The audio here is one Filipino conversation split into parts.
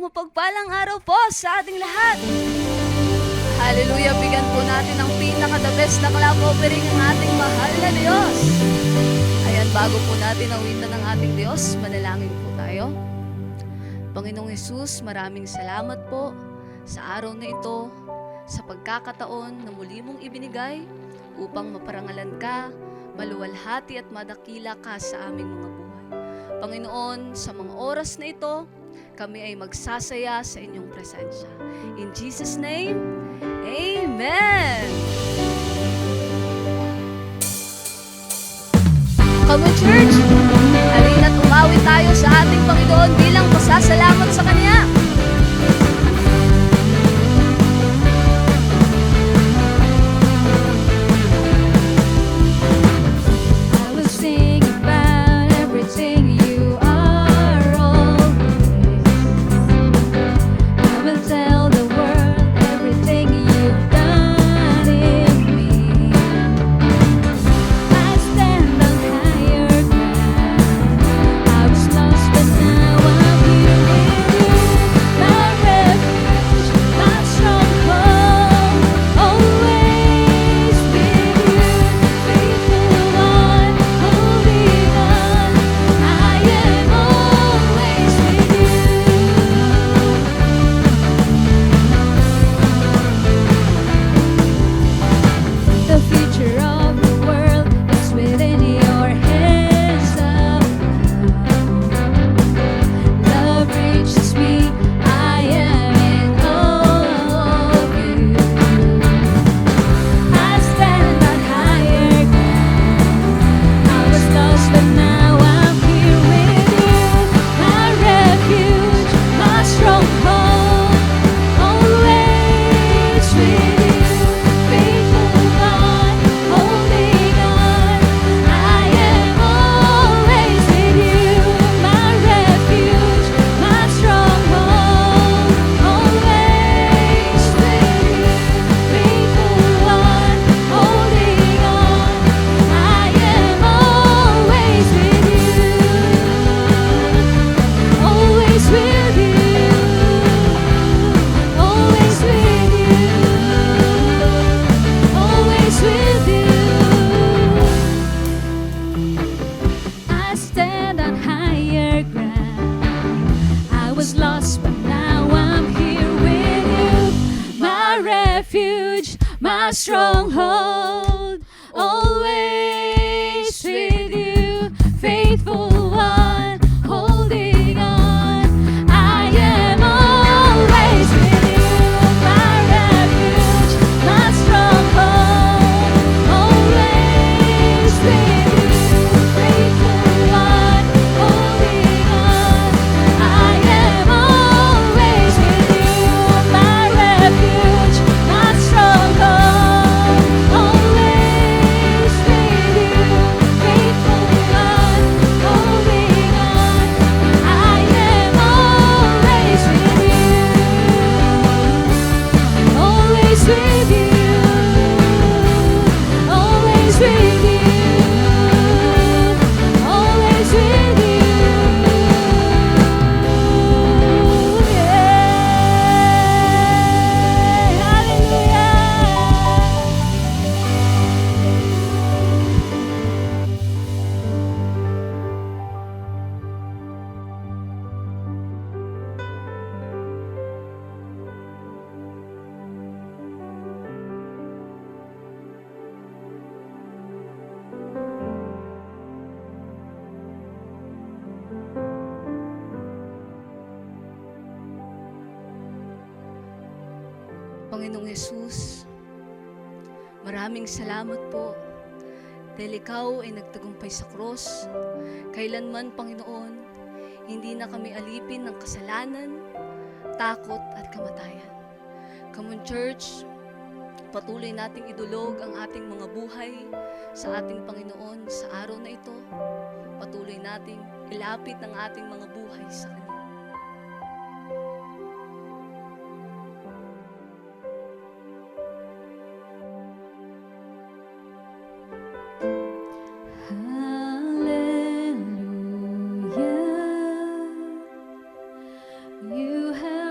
Isang mapagpalang araw po sa ating lahat. Hallelujah! Bigyan po natin ang pinaka-the best na clap offering ng ating mahal na Diyos. Ayan, bago po natin awitan ng ating Diyos, manalangin po tayo. Panginoong Hesus, maraming salamat po sa araw na ito, sa pagkakataon na muli mong ibinigay upang maparangalan ka, maluwalhati at madakila ka sa aming mga buhay. Panginoon, sa mga oras na ito, kami ay magsasaya sa inyong presensya. In Jesus' name, Amen! Come on, church! Halina't umawi tayo sa ating Panginoon bilang pasasalamat sa Kanya. Stronghold, always with you, faithful one, holding on. I am always with you, my refuge, my stronghold, always with you, faithful one, holding on. I am always with you, my refuge, my stronghold. Panginoong Hesus, maraming salamat po dahil Ikaw ay nagtagumpay sa cross. Kailanman, Panginoon, hindi na kami alipin ng kasalanan, takot at kamatayan. Come on, church, patuloy nating idulog ang ating mga buhay sa ating Panginoon sa araw na ito. Patuloy nating ilapit ang ating mga buhay sa Kanya. Hallelujah, you have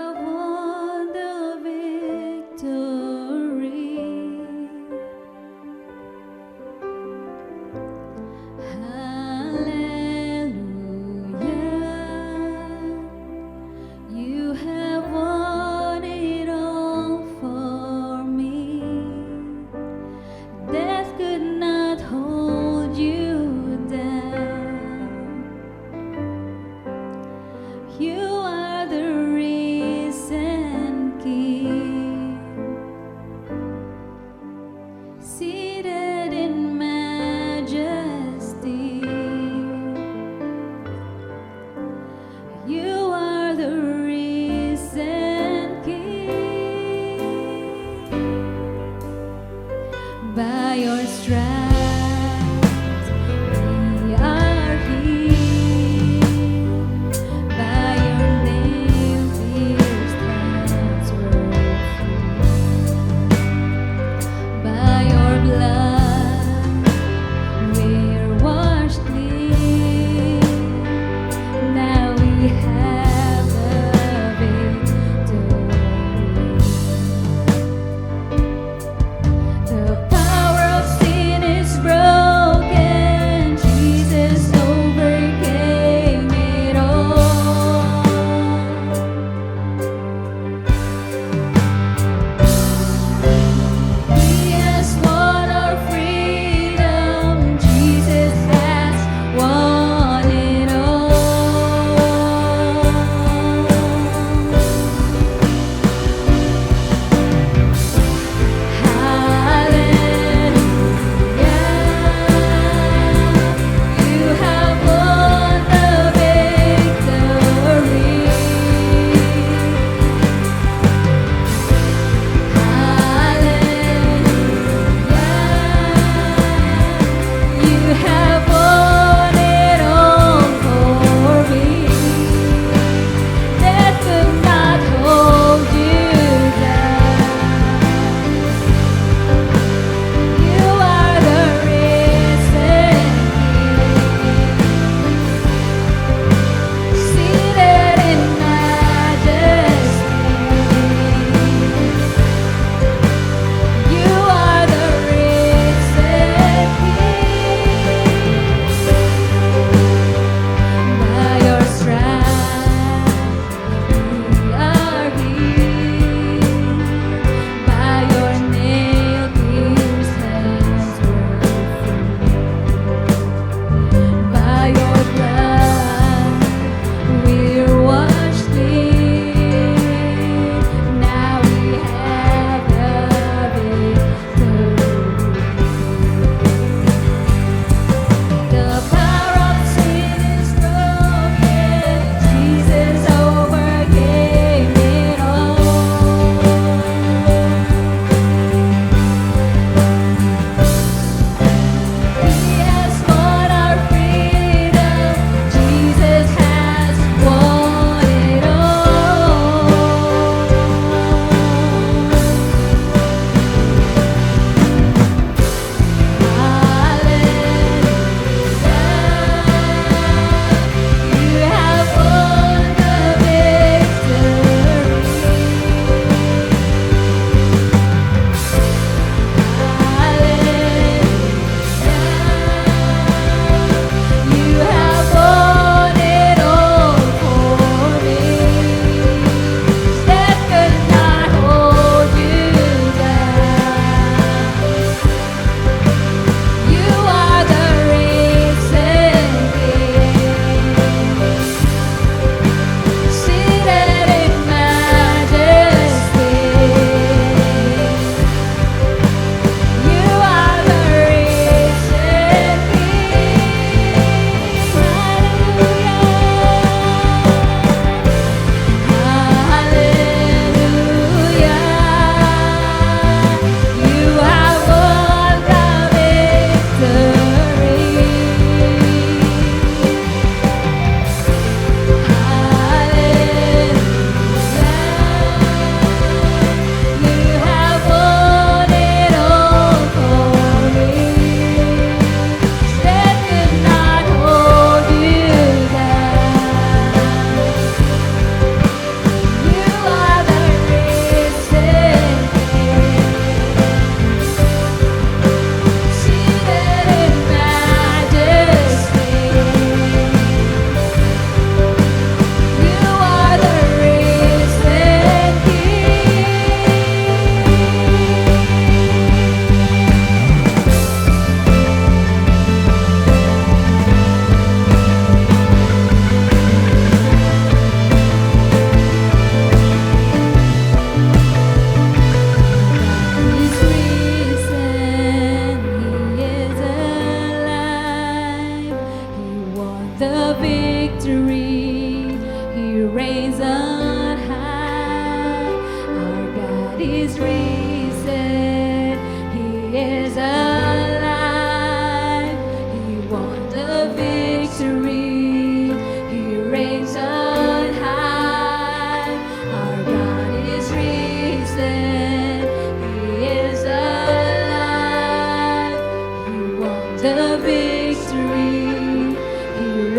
stripes we are healed. By your nail-pierced hands we're free. By your blood we're washed clean. Now we have the victory. The power of sin is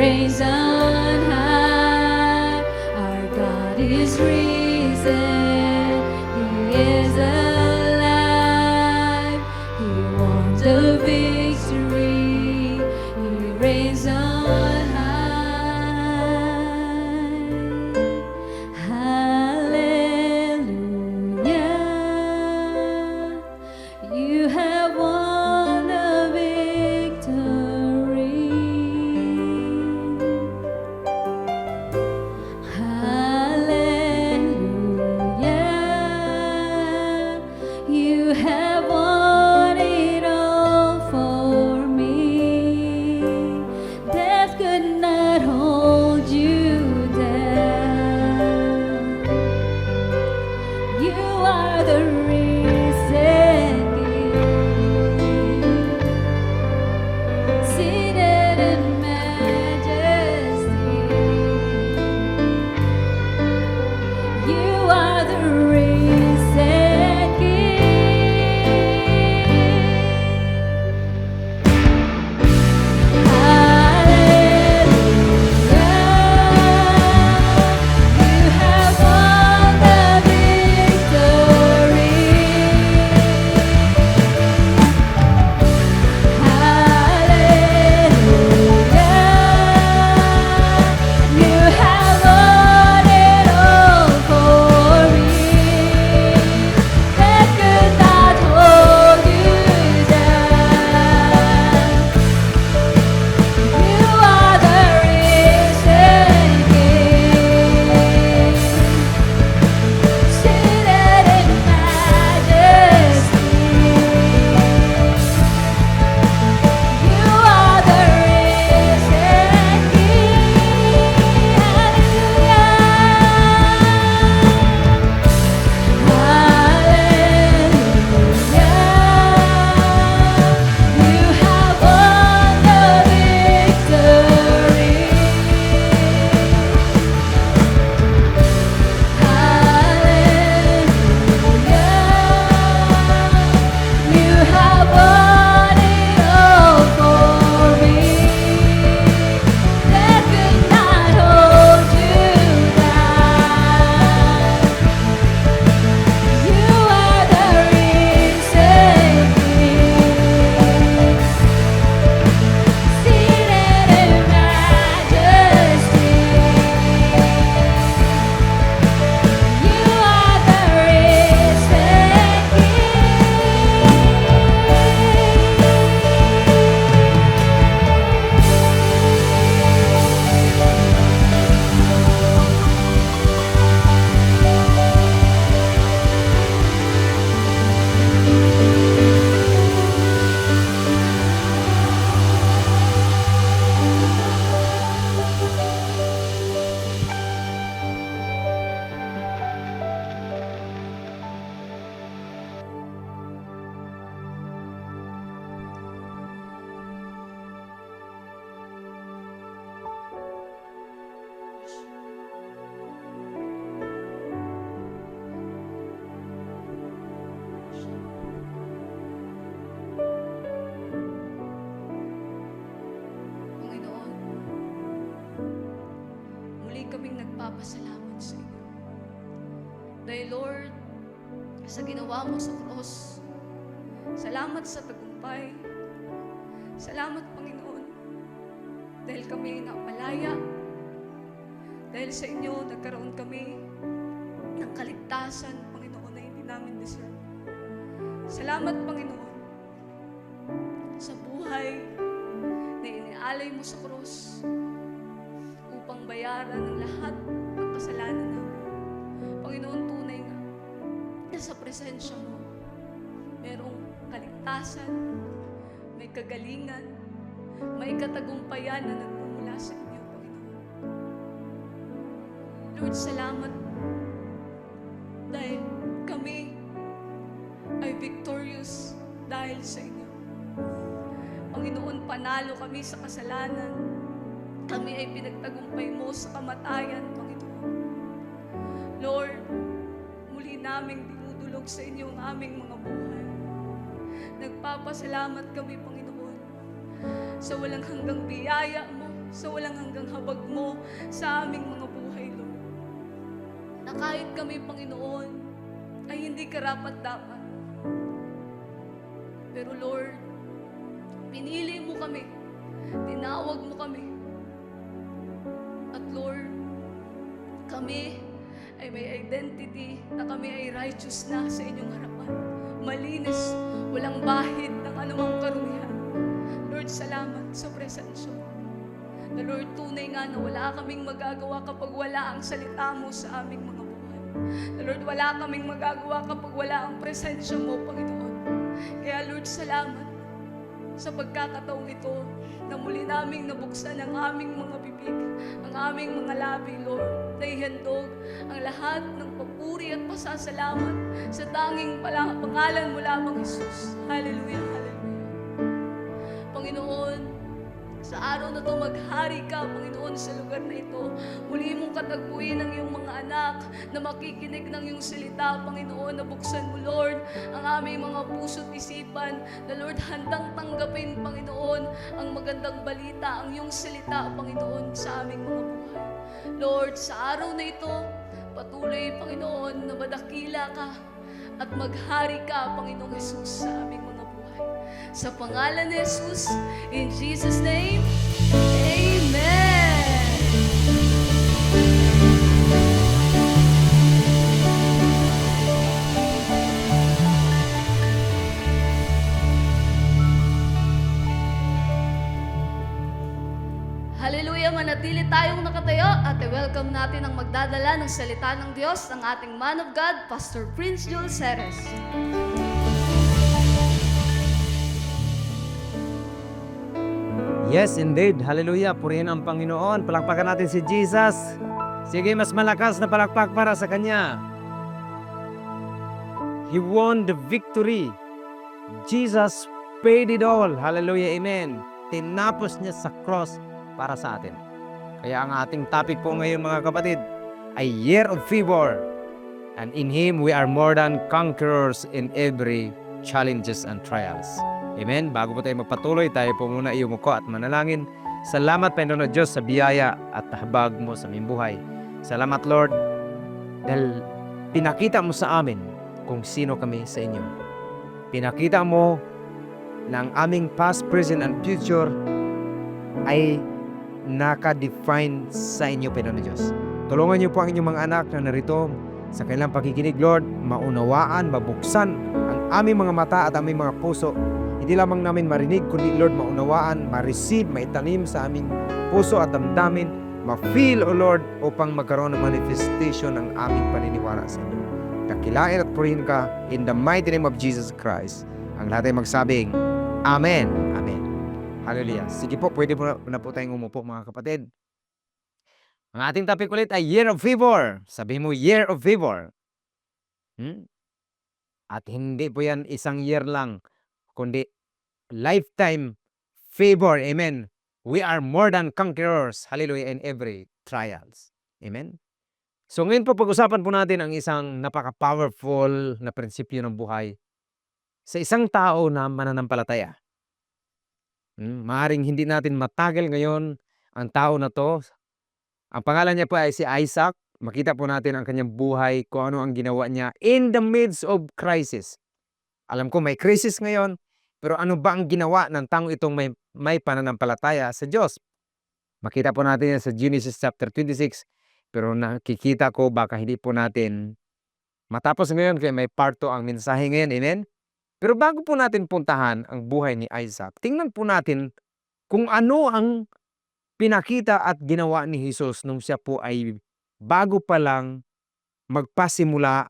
reigns on high. Our God is risen. He is alive. He won the victory. He reigns on high. Hallelujah. You have won the victory. Hallelujah. You have won it all for me. Death could not hold you down. You are the risen King, seated in majesty. You are the risen King. Hallelujah. You have won the victory. Hallelujah. You have won it all for me. That could not hold you down. You are the risen King, seated in majesty. You are the risen King. Hallelujah. You have won the victory. Hallelujah. You have won it all for me. That could not hold you down. You are the risen King, seated in majesty. You are the risen Panginoon, muli kaming nagpapasalamat sa inyo. Dahil Lord, sa ginawa mo sa cross, salamat sa tagumpay. Salamat Panginoon, dahil kami ay napalaya. Dahil sa inyo, nagkaroon kami ng kaligtasan, Panginoon, na hindi namin deserve. Salamat Panginoon, sa buhay na inialay mo sa cross upang bayaran ang lahat ng kasalanan namin. Panginoon, tunay nga na sa presensya mo merong kaligtasan, may kagalingan, may katagumpayan na nagmumula sa inyo, Panginoon. Lord, salamat dahil kami ay victorious dahil sa inyo. Panginoon, panalo kami sa kasalanan. Kami ay pinagtagumpay mo sa kamatayan, Panginoon. Lord, muli naming dinudulog sa inyo ang aming mga buhay. Nagpapasalamat kami, Panginoon, sa walang hanggang biyaya mo, sa walang hanggang habag mo sa aming mga buhay, Lord. Na kahit kami, Panginoon, ay hindi karapat-dapat. Pero Lord, pinili mo kami, tinawag mo kami. At Lord, kami ay may identity na kami ay righteous na sa inyong harapan. Malinis, walang bahid ng anumang karumihan. Lord, salamat sa presensya mo. Na Lord, tunay nga na wala kaming magagawa kapag wala ang salita mo sa aming mga buhay. Na Lord, wala kaming magagawa kapag wala ang presensya mo, Panginoon. Kaya Lord, salamat sa pagkakataong ito na muli naming nabuksan ang aming mga bibig, ang aming mga labi, Lord, na ihandog ang lahat ng papuri at pasasalamat sa tanging pangalan mo lamang, Jesus. Hallelujah, hallelujah. Panginoon, sa araw na to, maghari ka, Panginoon, sa lugar na ito. Muli mong katagpuin ang iyong mga anak na makikinig ng iyong salita, Panginoon, na buksan mo, Lord, ang aming mga puso't isipan, na Lord, handang tanggapin, Panginoon, ang magandang balita, ang iyong salita, Panginoon, sa aming mga buhay. Lord, sa araw na ito, patuloy, Panginoon, na madakila ka at maghari ka, Panginoong Jesus, sa aming mga buhay. Sa pangalan ni Jesus, in Jesus' name, Amen. Hallelujah, manatili tayong nakatayo at welcome natin ang magdadala ng salita ng Diyos, ang ating man of God, Pastor Prince Jules Ceres. Yes, indeed. Hallelujah. Purihin ang Panginoon. Palakpakan natin si Jesus. Sige, mas malakas na palakpak para sa Kanya. He won the victory. Jesus paid it all. Hallelujah. Amen. Tinapos niya sa cross para sa atin. Kaya ang ating topic po ngayon, mga kapatid, ay Year of Favor. And in Him, we are more than conquerors in every challenges and trials. Amen. Bago po tayo magpatuloy, tayo po muna iumuko at manalangin. Salamat, Panginoon Diyos, sa biyaya at habag mo sa aming buhay. Salamat, Lord, dahil pinakita mo sa amin kung sino kami sa inyo. Pinakita mo na ang aming past, present, and future ay naka-define sa inyo, Panginoon Diyos. Tulungan niyo po ang inyong mga anak na narito sa kanilang pakikinig, Lord, maunawaan, mabuksan ang aming mga mata at aming mga puso. Hindi lamang namin marinig, kundi Lord, maunawaan, ma-receive, maitanim sa aming puso at damdamin, ma-feel, O Lord, upang magkaroon ng manifestation ng aming paniniwala sa inyo. Dakilain at purihin ka in the mighty name of Jesus Christ. Ang lahat ay magsabing, Amen. Amen. Hallelujah. Sige po, pwede po na po tayong umupo, mga kapatid. Ang ating topic ulit ay Year of Favor. Sabihin mo, Year of Favor. At hindi po yan isang year lang, kundi lifetime favor. Amen. We are more than conquerors. Hallelujah. In every trials. Amen. So ngayon po pag-usapan po natin ang isang napaka-powerful na prinsipyo ng buhay sa isang tao na mananampalataya. Maaring hindi natin matagal ngayon ang tao na to. Ang pangalan niya po ay si Isaac. Makita po natin ang kanyang buhay, kung ano ang ginawa niya in the midst of crisis. Alam ko may crisis ngayon, pero ano ba ang ginawa ng taong itong may pananampalataya sa Diyos? Makita po natin yan sa Genesis chapter 26, pero nakikita ko baka hindi po natin matapos ngayon kaya may part 2 ang mensahe ngayon. Amen? Pero bago po natin puntahan ang buhay ni Isaac, tingnan po natin kung ano ang pinakita at ginawa ni Jesus nung siya po ay bago pa lang magpasimula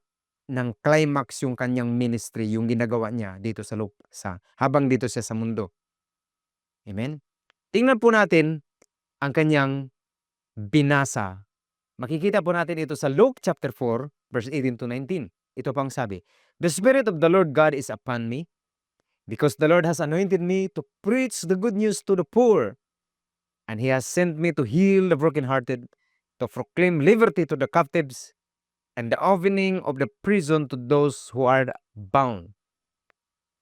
ng climax yung kanyang ministry, yung ginagawa niya dito habang dito siya sa mundo. Amen? Tingnan po natin ang kanyang binasa. Makikita po natin ito sa Luke chapter 4, verse 18 to 19. Ito pang sabi, The Spirit of the Lord God is upon me, because the Lord has anointed me to preach the good news to the poor. And He has sent me to heal the brokenhearted, to proclaim liberty to the captives, and the opening of the prison to those who are bound.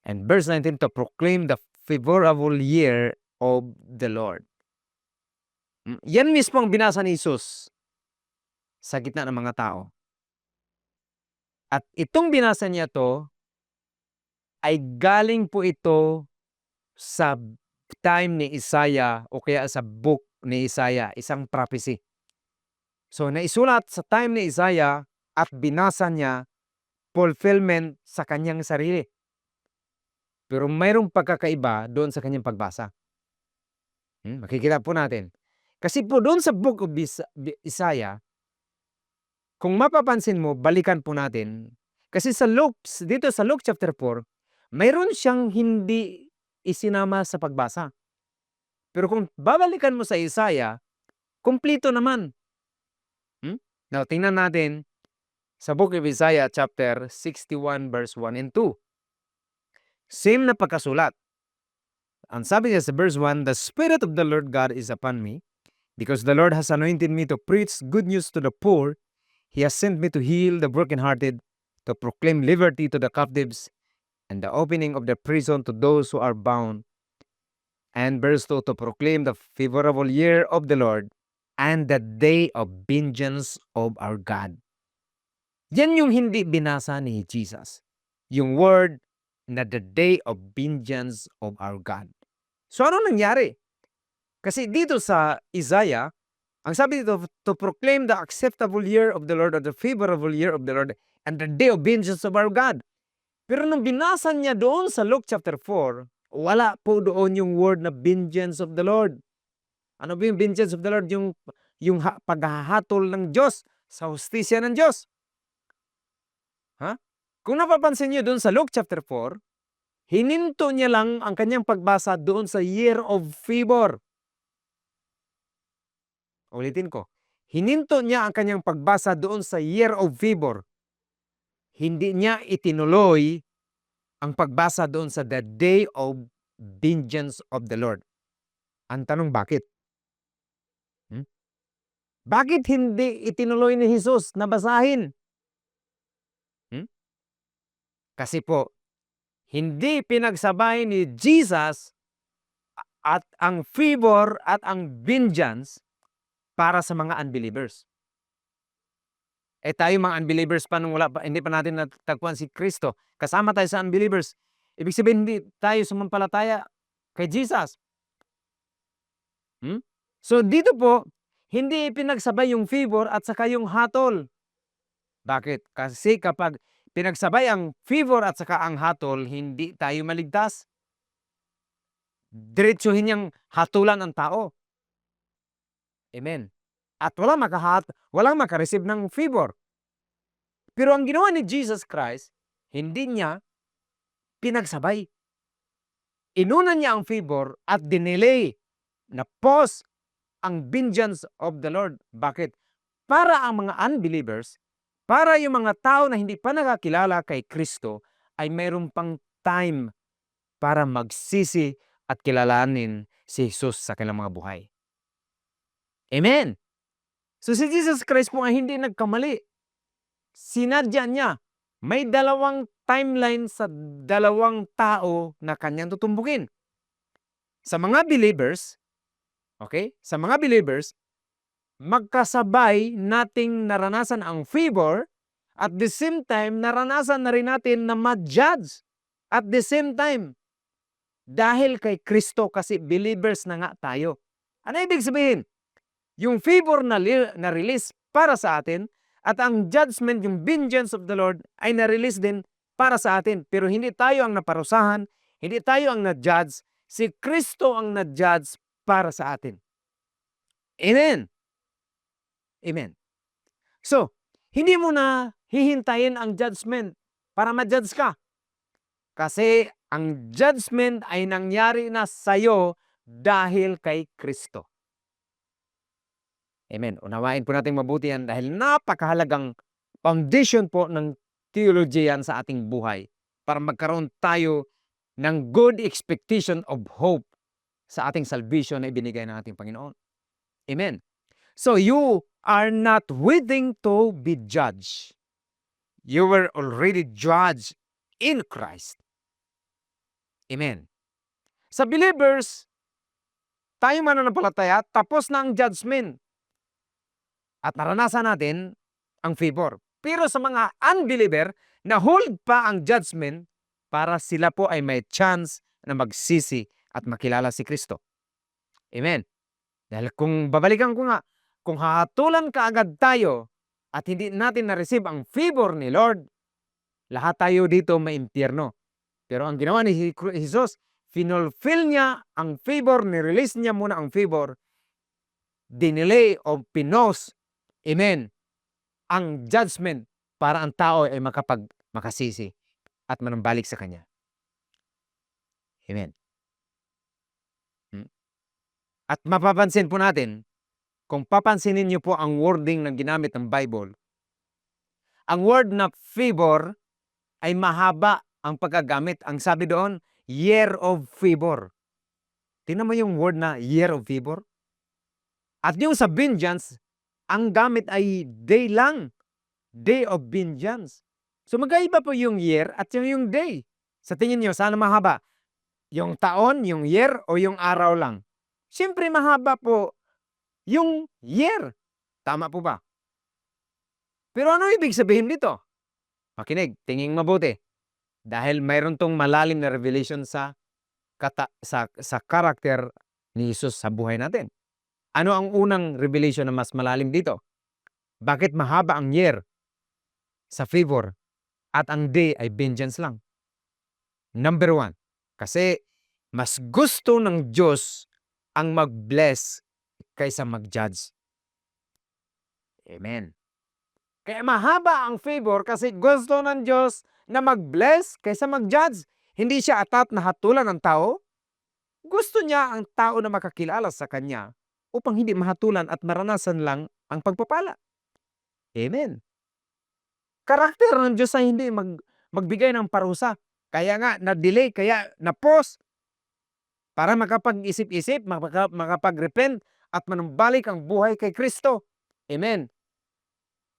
And verse 19, to proclaim the favorable year of the Lord. Yan mismo ang binasa ni Jesus sa gitna ng mga tao. At itong binasa niya to ay galing po ito sa time ni Isaiah o kaya sa book ni Isaiah, isang prophecy. So naisulat sa time ni Isaiah at binasa niya fulfillment sa kanyang sarili. Pero mayroong pagkakaiba doon sa kanyang pagbasa. Makikita po natin. Kasi po doon sa book of Isaiah, kung mapapansin mo, balikan po natin. Kasi dito sa Luke chapter 4, mayroon siyang hindi isinama sa pagbasa. Pero kung babalikan mo sa Isaiah, kumplito naman. Now, tingnan natin sa book of Isaiah chapter 61 verse 1 and 2. Same na pagkasulat. Ang sabi niya sa verse 1, "The Spirit of the Lord God is upon me, because the Lord has anointed me to preach good news to the poor. He has sent me to heal the brokenhearted, to proclaim liberty to the captives, and the opening of the prison to those who are bound." And verse 2, "To proclaim the favorable year of the Lord, and the day of vengeance of our God." Yan yung hindi binasa ni Jesus. Yung word na the day of vengeance of our God. So ano nangyari? Kasi dito sa Isaiah, ang sabi dito, to proclaim the acceptable year of the Lord or the favorable year of the Lord and the day of vengeance of our God. Pero nung binasa niya doon sa Luke chapter 4, wala po doon yung word na vengeance of the Lord. Ano ba yung vengeance of the Lord? Yung paghahatol ng Diyos sa hustisya ng Diyos. Kung napapansin niyo doon sa Luke chapter 4, hininto niya lang ang kanyang pagbasa doon sa year of favor. Ulitin ko. Hininto niya ang kanyang pagbasa doon sa year of favor. Hindi niya itinuloy ang pagbasa doon sa the day of vengeance of the Lord. Ang tanong, bakit? Bakit hindi itinuloy ni Jesus na basahin? Kasi po, hindi pinagsabay ni Jesus at ang favor at ang vengeance para sa mga unbelievers. Tayo mga unbelievers pa nung hindi pa natin natagpuan si Kristo. Kasama tayo sa unbelievers. Ibig sabihin, hindi tayo sumampalataya kay Jesus. So dito po, hindi pinagsabay yung favor at saka yung hatol. Bakit? Kasi kapag pinagsabay ang favor at saka ang hatol, hindi tayo maligtas. Diretsuhin niyang hatulan ang tao. Amen. At walang makareceive ng favor. Pero ang ginawa ni Jesus Christ, hindi niya pinagsabay. Inuna niya ang favor at dinelay na pause ang vengeance of the Lord. Bakit? Para ang mga unbelievers, para yung mga tao na hindi pa nakakilala kay Kristo, ay mayroon pang time para magsisi at kilalanin si Jesus sa kanilang mga buhay. Amen. So si Jesus Christ po ay hindi nagkamali. Sinadya niya. May dalawang timeline sa dalawang tao na kanyang tutumbukin. Sa mga believers, sa mga believers, magkasabay nating naranasan ang favor, at the same time, naranasan na rin natin na ma-judge at the same time. Dahil kay Kristo, kasi believers na nga tayo. Ano ibig sabihin? Yung favor na release para sa atin, at ang judgment, yung vengeance of the Lord, ay na-release din para sa atin. Pero hindi tayo ang naparusahan, hindi tayo ang na-judge, si Kristo ang na-judge para sa atin. Amen. Amen. So, hindi mo na hihintayin ang judgment para ma-judge ka. Kasi ang judgment ay nangyari na sa'yo dahil kay Kristo. Amen. Unawain po natin mabuti yan dahil napakahalagang foundation po ng theology yan sa ating buhay para magkaroon tayo ng good expectation of hope sa ating salvation na ibinigay ng ating Panginoon. Amen. So you are not waiting to be judged. You were already judged in Christ. Amen. Sa believers, tayo mananampalataya, tapos na ang judgment. At naranasan natin ang favor. Pero sa mga unbeliever, na-hold pa ang judgment para sila po ay may chance na magsisi at makilala si Kristo. Amen. Dahil kung babalikan ko nga, kung hahatulan ka agad tayo at hindi natin na-receive ang favor ni Lord, lahat tayo dito may impyerno. Pero ang ginawa ni Jesus, finulfill niya ang favor, ni-release niya muna ang favor, dinelay o pinos, amen, ang judgment para ang tao ay makasisi at manambalik sa Kanya. Amen. At mapapansin po natin, kung papansinin niyo po ang wording na ginamit ng Bible, ang word na favor ay mahaba ang paggagamit. Ang sabi doon, year of favor. Tingnan mo yung word na year of favor. At yung sa vengeance, ang gamit ay day lang. Day of vengeance. So magkaiba po yung year at yung day. Sa tingin niyo, saan mahaba? Yung taon, yung year, o yung araw lang? Siyempre mahaba po yung year. Tama po ba? Pero ano ibig sabihin dito? Makinig, tingin mabuti. Dahil mayroon tong malalim na revelation sa karakter ni Jesus sa buhay natin. Ano ang unang revelation na mas malalim dito? Bakit mahaba ang year sa favor at ang day ay vengeance lang? Number 1, kasi mas gusto ng Diyos ang mag-bless kaysa mag-judge. Amen. Kaya mahaba ang favor kasi gusto ng Diyos na mag-bless kaysa mag-judge. Hindi siya atat na hatulan ng tao. Gusto niya ang tao na makakilala sa Kanya upang hindi mahatulan at maranasan lang ang pagpapala. Amen. Karakter ng Diyos ay hindi magbigay ng parusa. Kaya nga, na-delay, kaya na-pause para makapag-isip-isip, makapag-repent at manumbalik ang buhay kay Kristo. Amen.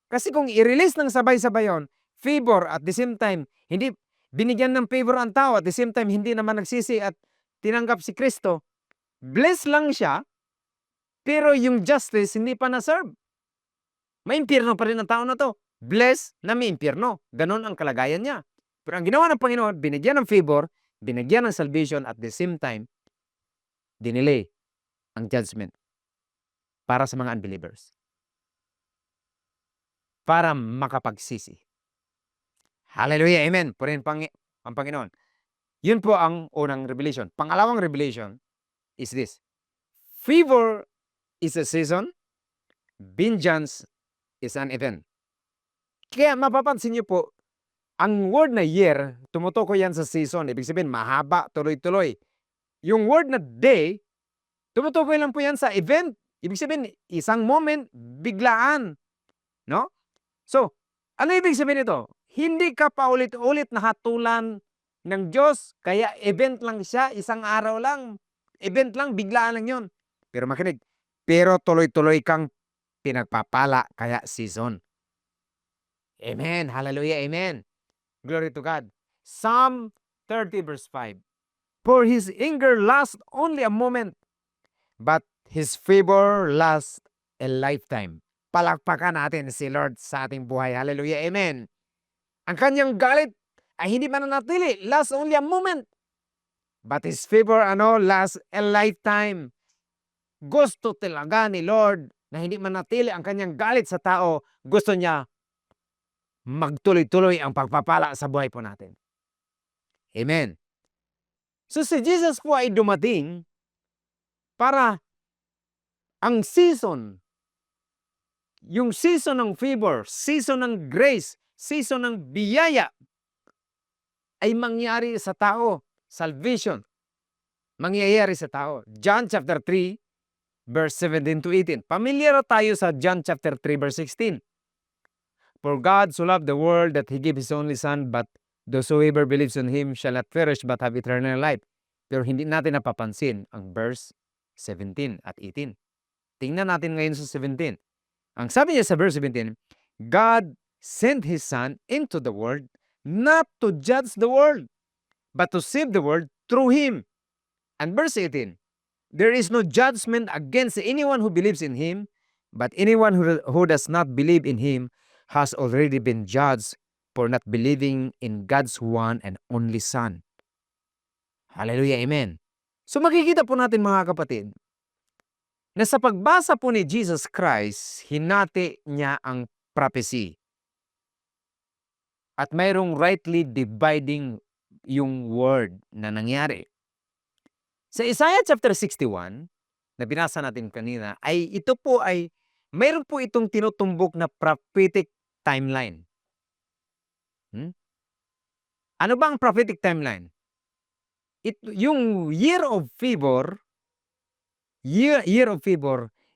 Kasi kung i-release ng sabay-sabay yon, favor at the same time, hindi binigyan ng favor ang tao at the same time, hindi naman nagsisi at tinanggap si Kristo, bless lang siya, pero yung justice hindi pa na-serve. May impyerno pa rin ang tao na to. Bless na may impyerno. Ganon ang kalagayan niya. Pero ang ginawa ng Panginoon, binigyan ng favor, binigyan ng salvation at the same time, dinelay ang judgment para sa mga unbelievers. Para makapagsisi. Hallelujah, amen. Purihin ang Panginoon. Yun po ang unang revelation. Pangalawang revelation is this. Favor is a season, vengeance is an event. Kaya mapapansin niyo po, ang word na year, tumutukoy yan sa season. Ibig sabihin, mahaba, tuloy-tuloy. Yung word na day, tumutukoy lang po yan sa event. Ibig sabihin, isang moment, biglaan. No? So, ano ibig sabihin nito? Hindi ka pa ulit-ulit nahatulan ng Diyos, kaya event lang siya, isang araw lang. Event lang, biglaan lang yun. Pero makinig, pero tuloy-tuloy kang pinagpapala, kaya season. Amen. Hallelujah. Amen. Glory to God. Psalm 30 verse 5. For His anger lasts only a moment, but His favor lasts a lifetime. Palakpakan natin si Lord sa ating buhay. Hallelujah. Amen. Ang kanyang galit ay hindi mananatili. Lasts only a moment. But His favor, lasts a lifetime. Gusto talaga ni Lord na hindi manatili ang kanyang galit sa tao. Gusto niya magtuloy-tuloy ang pagpapala sa buhay po natin. Amen. So si Jesus po ay dumating para ang season, yung season ng favor, season ng grace, season ng biyaya ay mangyari sa tao. Salvation. Mangyayari sa tao. John chapter 3 verse 17 to 18. Pamilyar tayo sa John chapter 3 verse 16. For God so loved the world that He gave His only Son, but whosoever believes on Him shall not perish but have eternal life. Pero hindi natin napapansin ang verse 17 at 18. Tingnan natin ngayon sa 17. Ang sabi niya sa verse 17, God sent His Son into the world not to judge the world, but to save the world through Him. And verse 18, there is no judgment against anyone who believes in Him, but anyone who does not believe in Him has already been judged for not believing in God's one and only Son. Hallelujah, amen. So makikita po natin mga kapatid, na sa pagbasa po ni Jesus Christ, hinati niya ang prophecy. At mayroong rightly dividing yung word na nangyari. Sa Isaiah chapter 61, na binasa natin kanina, ay ito po ay, mayroon po itong tinutumbok na prophetic timeline. Ano ba ang prophetic timeline? Yung year of favor,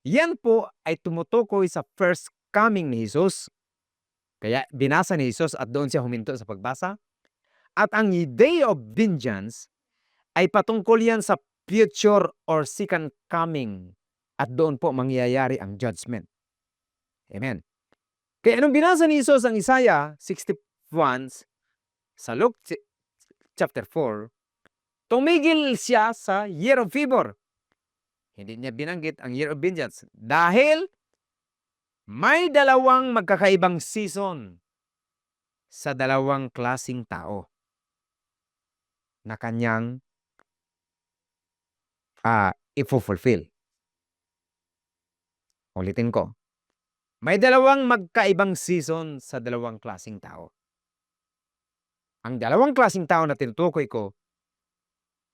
yan po ay tumutukoy sa first coming ni Jesus. Kaya binasa ni Jesus at doon siya huminto sa pagbasa. At ang day of vengeance ay patungkol yan sa future or second coming. At doon po mangyayari ang judgment. Amen. Kaya anong binasa ni Jesus ang Isaiah 61 sa Luke chapter 4, tumigil siya sa year of favor. Hindi niya binanggit ang year of vengeance dahil may dalawang magkakaibang season sa dalawang klasing tao na kanyang ifulfill. Ulitin ko. May dalawang magkaibang season sa dalawang klasing tao. Ang dalawang klasing tao na tinutukoy ko,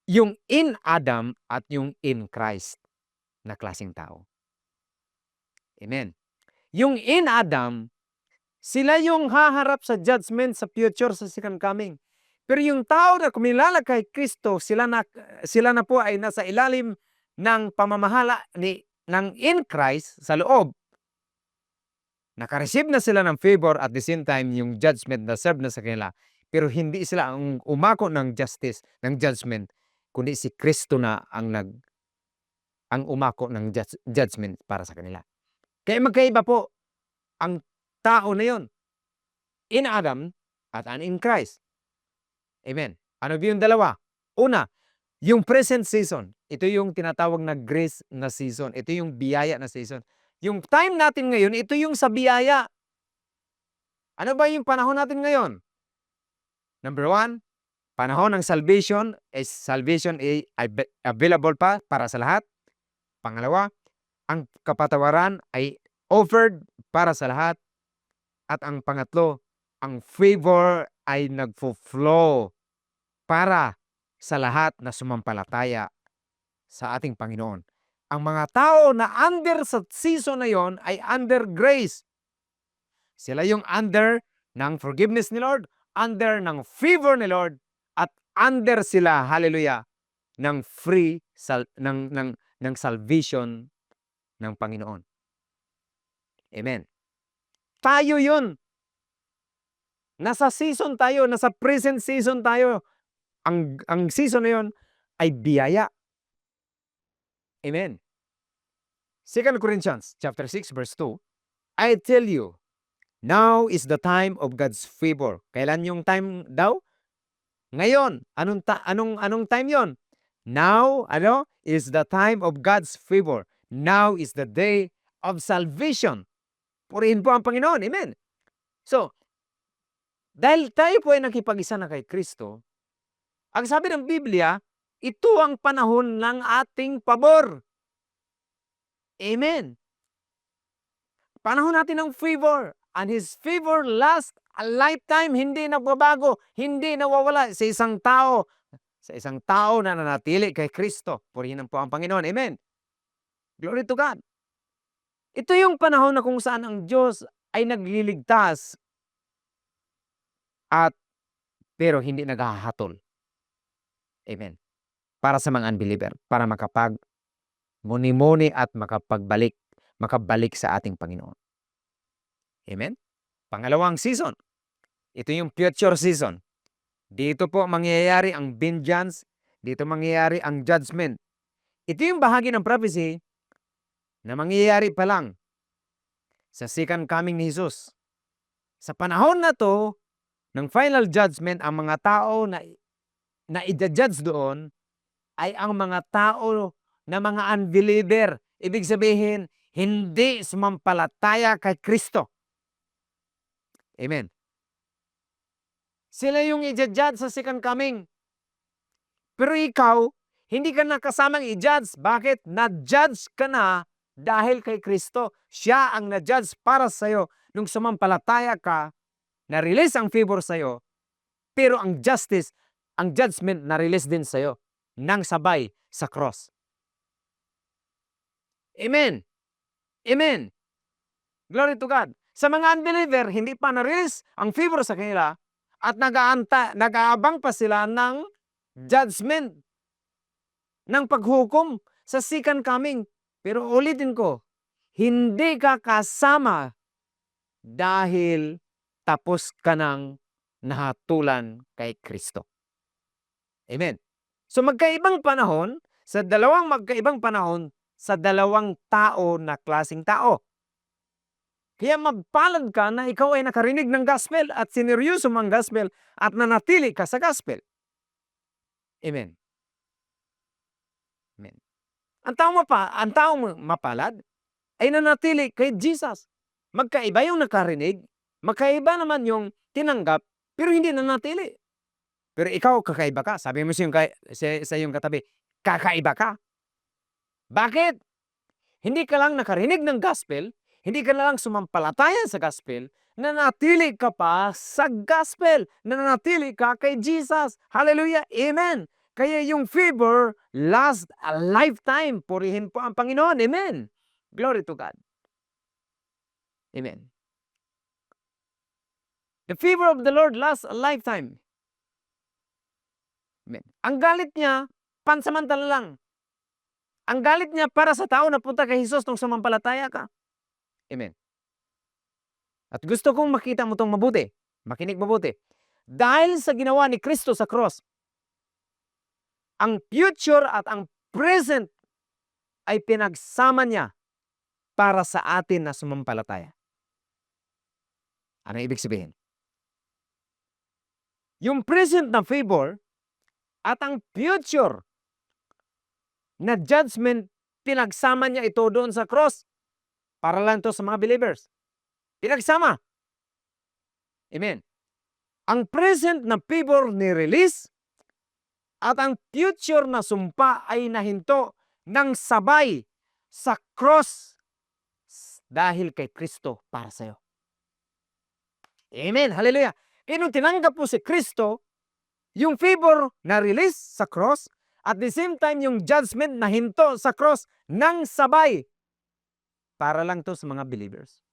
yung in Adam at yung in Christ na klasing tao. Amen. Yung in Adam, sila yung haharap sa judgment sa future sa second coming. Pero yung tao na kumilala kay Kristo, sila na po ay nasa ilalim ng pamamahala ng in Christ sa loob. Nakareceive na sila ng favor at the same time yung judgment na serve na sa kanila. Pero hindi sila ang umako ng justice, ng judgment, kundi si Kristo na ang umako ng judgment para sa kanila. Kaya magkaiba po ang tao na yon, in Adam at in Christ. Amen. Ano ba yung dalawa? Una, yung present season. Ito yung tinatawag na grace na season. Ito yung biyaya na season. Yung time natin ngayon, ito yung sa biyaya. Ano ba yung panahon natin ngayon? Number 1, panahon ng salvation. Salvation ay available pa para sa lahat. Pangalawa, ang kapatawaran ay offered para sa lahat. At ang pangatlo, ang favor ay nagfo-flow para sa lahat na sumampalataya sa ating Panginoon. Ang mga tao na under sa season na yon ay under grace. Sila yung under ng forgiveness ni Lord, under ng favor ni Lord, at under sila, hallelujah, ng free ng salvation ng Panginoon. Amen. Tayo yun. Nasa season tayo, nasa present season tayo. Ang season na yun ay biyaya. Amen. 2 Corinthians chapter 6 verse 2, I tell you, now is the time of God's favor. Kailan yung time daw? Ngayon. Anong time yon? Now, is the time of God's favor. Now is the day of salvation. Purihin po ang Panginoon. Amen. So, dahil tayo po ay nakipag-isa na kay Kristo, ang sabi ng Biblia, ito ang panahon ng ating pabor. Amen. Panahon natin ng favor. And His favor lasts a lifetime. Hindi nagbabago. Hindi nawawala sa isang tao. Sa isang tao na nanatili kay Kristo. Purihin po ang Panginoon. Amen. Glory to God. Ito yung panahon na kung saan ang Diyos ay nagliligtas pero hindi naghahatol. Amen. Para sa mga unbeliever, para muni-muni at makabalik sa ating Panginoon. Amen. Pangalawang season. Ito yung future season. Dito po mangyayari ang vengeance, dito mangyayari ang judgment. Ito yung bahagi ng prophecy na mangyayari pa lang sa second coming ni Jesus. Sa panahon na to, ng final judgment, ang mga tao na i-judge doon ay ang mga tao na mga unbeliever. Ibig sabihin, hindi sumampalataya kay Kristo. Amen. Sila yung i-judge sa second coming. Pero ikaw, hindi ka na kasamang i-judge. Bakit? Na-judge ka na dahil kay Kristo. Siya ang na-judge para sa'yo. Nung sumampalataya ka, na-release ang favor sa'yo, pero ang justice, ang judgment na-release din sa'yo nang sabay sa cross. Amen. Amen. Glory to God. Sa mga unbeliever, hindi pa na-release ang favor sa kanila at nag-aabang pa sila ng judgment, ng paghukom sa second coming. Pero ulitin ko, hindi ka kasama dahil tapos ka ng nahatulan kay Kristo. Amen. So magkaibang panahon, sa dalawang magkaibang panahon, sa dalawang tao na klaseng tao. Kaya magpalad ka na ikaw ay nakarinig ng gospel at sineryoso mo ang gospel at nanatili ka sa gospel. Amen. Amen. Ang taong mapalad ay nanatili kay Jesus. Magkaiba yung nakarinig, magkaiba naman yung tinanggap, pero hindi nanatili. Pero ikaw, kakaiba ka. Sabi mo sa iyong katabi, kakaiba ka. Bakit? Hindi ka lang nakarinig ng gospel, hindi ka na lang sumampalataya sa gospel, nanatili ka pa sa gospel, nanatili ka kay Jesus. Hallelujah! Amen! Kaya yung favor lasts a lifetime. Purihin po ang Panginoon. Amen! Glory to God. Amen. The favor of the Lord lasts a lifetime. Amen. Ang galit niya, pansamantala lang. Ang galit niya para sa tao na punta kay Jesus nung sumampalataya ka. Amen. At gusto kong makita mo itong mabuti. Makinig mabuti. Dahil sa ginawa ni Kristo sa cross, ang future at ang present ay pinagsama niya para sa atin na sumampalataya. Ano ibig sabihin? Yung present na favor at ang future na judgment, pinagsama niya ito doon sa cross. Para lang to sa mga believers. Pinagsama. Amen. Ang present na favor ni-release at ang future na sumpa ay nahinto ng sabay sa cross dahil kay Kristo para sa iyo. Amen. Hallelujah. Kaya nung tinanggap po si Kristo, yung favor na-release sa cross, at the same time yung judgment na hinto sa cross ng sabay. Para lang to sa mga believers.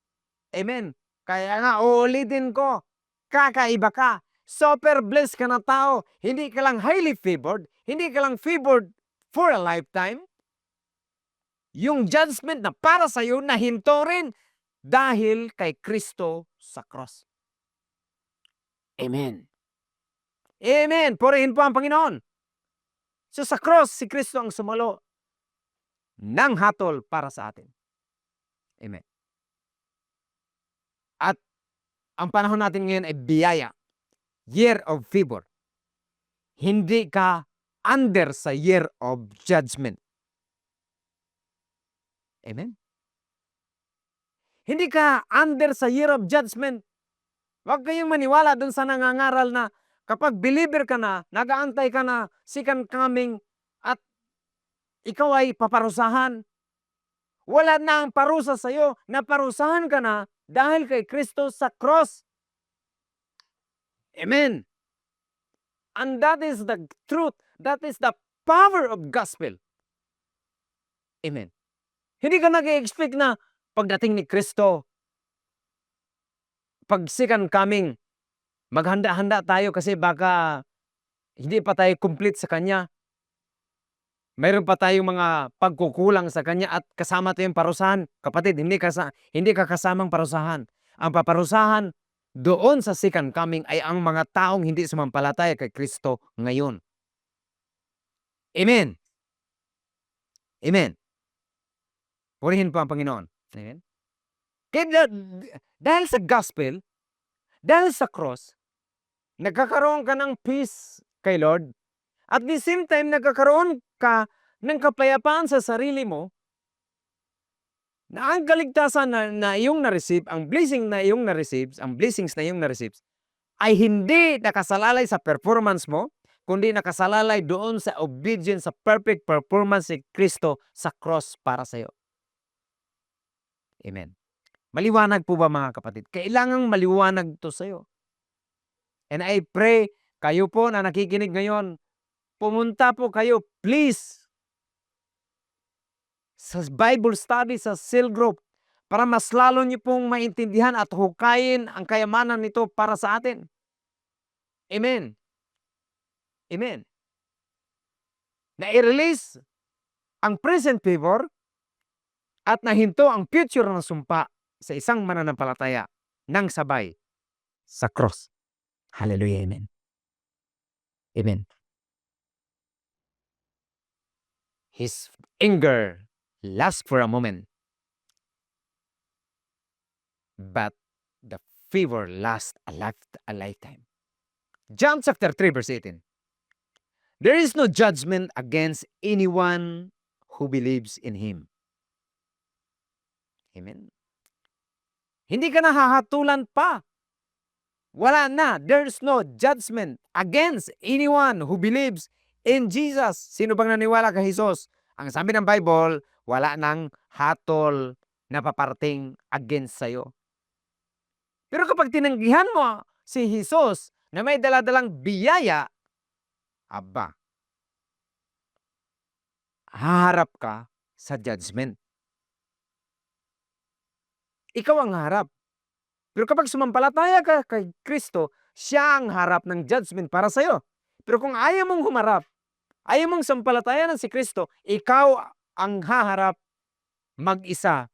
Amen. Kaya nga, uulitin ko, kakaiba ka. Super blessed ka na tao. Hindi ka lang highly favored. Hindi ka lang favored for a lifetime. Yung judgment na para sa iyo, nahinto rin dahil kay Kristo sa cross. Amen. Amen. Purihin po ang Panginoon. So sa cross, si Kristo ang sumalo ng hatol para sa atin. Amen. At ang panahon natin ngayon ay biyaya. Year of favor. Hindi ka under sa year of judgment. Amen. Hindi ka under sa year of judgment. Huwag kayong maniwala dun sa nangangaral na kapag believer ka na, nag-aantay ka na, second coming, at ikaw ay paparusahan. Wala na ang parusa sa iyo, naparusahan ka na dahil kay Kristo sa cross. Amen. And that is the truth. That is the power of gospel. Amen. Hindi ka nag-expect na pagdating ni Kristo, pag second coming, maghanda-handa tayo kasi baka hindi pa tayo complete sa Kanya. Mayroon pa tayong mga pagkukulang sa Kanya at kasama tayong parusahan. Kapatid, hindi ka kasamang parusahan. Ang paparusahan doon sa second coming ay ang mga taong hindi sumampalataya kay Kristo ngayon. Amen. Amen. Purihin po ang Panginoon. Amen. Kaya dahil sa gospel, dahil sa cross, nagkakaroon ka ng peace kay Lord. At the same time, nagkakaroon ka ng kapayapaan sa sarili mo, na ang kaligtasan na iyong na-receive, ang blessing na iyong na-receive, ang blessings na iyong na-receive, ay hindi nakasalalay sa performance mo, kundi nakasalalay doon sa obedience, sa perfect performance ni Kristo sa cross para sa iyo. Amen. Maliwanag po ba mga kapatid? Kailangang maliwanag to sa iyo. And I pray, kayo po na nakikinig ngayon, pumunta po kayo, please, sa Bible study, sa cell group, para mas lalo niyo pong maintindihan at hukayin ang kayamanan nito para sa atin. Amen. Amen. Na i-release ang present favor at nahinto ang future ng sumpa sa isang mananampalataya ng sabay sa cross. Hallelujah. Amen. Amen. His anger lasts for a moment, but the favor lasts a lifetime. John chapter 3 verse 18. There is no judgment against anyone who believes in Him. Amen. Hindi ka nahahatulan pa. Wala na. There's no judgment against anyone who believes in Jesus. Sino bang naniwala kay Jesus? Ang sabi ng Bible, wala nang hatol na paparating against sa'yo. Pero kapag tinanggihan mo si Jesus na may daladalang biyaya, aba, haharap ka sa judgment. Ikaw ang harap. Pero kapag sumampalataya ka kay Kristo, siya ang harap ng judgment para sa'yo. Pero kung ayaw mong humarap, ayaw mong sampalatayan si Kristo, ikaw ang haharap mag-isa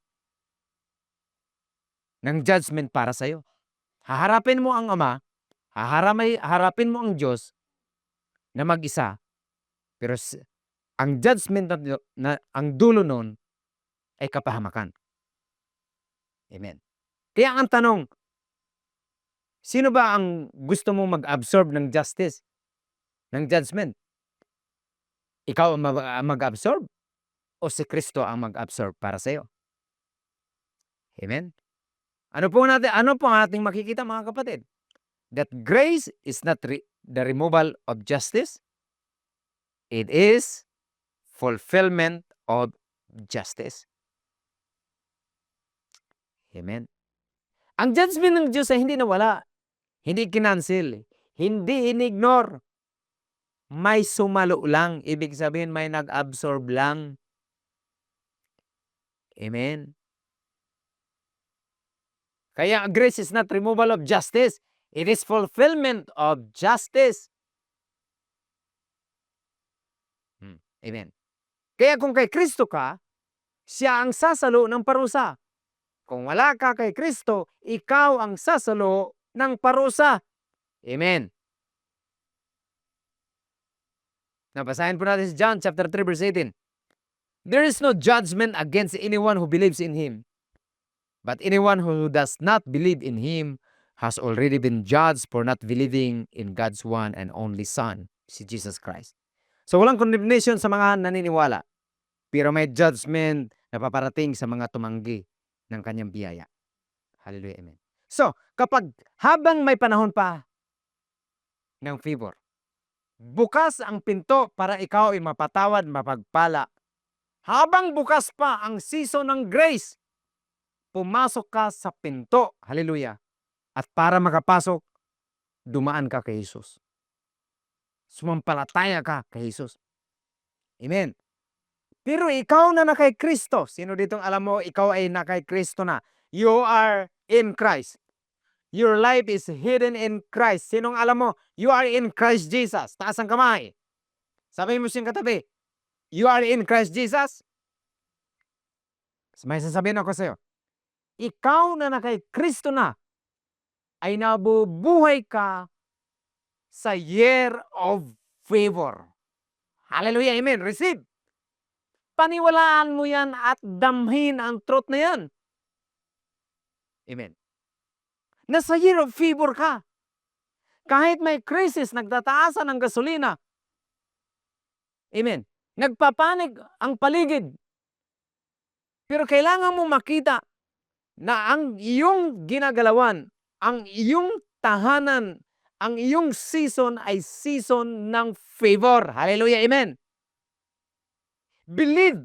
ng judgment para sa'yo. Haharapin mo ang Ama, haharapin mo ang Diyos na mag-isa. Pero ang judgment na ang dulo nun ay kapahamakan. Amen. Kaya ang tanong, sino ba ang gusto mong mag-absorb ng justice, ng judgment? Ikaw ang mag-absorb o si Kristo ang mag-absorb para sa iyo? Amen? Ano po ang ating makikita mga kapatid? That grace is not the removal of justice. It is fulfillment of justice. Amen? Ang judgment ng Diyos ay hindi nawala. Hindi kinancel. Hindi inignore. May sumalo lang. Ibig sabihin may nag-absorb lang. Amen? Kaya grace is not removal of justice. It is fulfillment of justice. Amen. Kaya kung kay Kristo ka, siya ang sasalo ng parusa. Kung wala ka kay Kristo, ikaw ang sasalo ng parusa. Amen. Nabasahin po natin si John chapter 3 verse 18. There is no judgment against anyone who believes in Him. But anyone who does not believe in Him has already been judged for not believing in God's one and only Son, si Jesus Christ. So walang condemnation sa mga naniniwala. Pero may judgment na paparating sa mga tumanggi ng kanyang biyaya. Hallelujah. Amen. So, kapag habang may panahon pa ng favor, bukas ang pinto para ikaw ay mapatawad, mapagpala. Habang bukas pa ang season ng grace, pumasok ka sa pinto. Hallelujah. At para makapasok, dumaan ka kay Jesus. Sumampalataya ka kay Jesus. Amen. Pero ikaw na kay Kristo. Sino ditong alam mo, ikaw ay kay Kristo na. You are in Christ. Your life is hidden in Christ. Sinong alam mo, you are in Christ Jesus. Taas ang kamay. Sabi mo siyang katabi, you are in Christ Jesus. May sasabihin ako sa iyo. Ikaw na kay Kristo na, ay nabubuhay ka sa year of favor. Hallelujah. Amen. Receive. Paniwalaan mo yan at damhin ang truth na yan. Amen. Nasa year of favor ka. Kahit may crisis, nagtataasan ng gasolina. Amen. Nagpapanik ang paligid. Pero kailangan mo makita na ang iyong ginagalawan, ang iyong tahanan, ang iyong season ay season ng favor. Hallelujah, amen. Believe.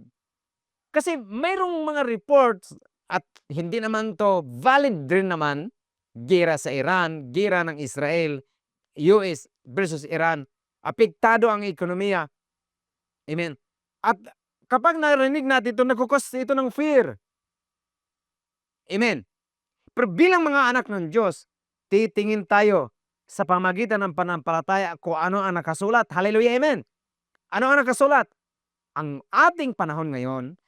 Kasi mayroong mga reports at hindi naman to valid din naman, gera sa Iran, gera ng Israel, US versus Iran, apektado ang ekonomiya. Amen. At kapag narinig natin ito, nagkukos ito ng fear. Amen. Pero bilang mga anak ng Diyos, titingin tayo sa pamagitan ng panampalataya kung ano ang nakasulat. Hallelujah, amen. Ano ang nakasulat? Ang ating panahon ngayon,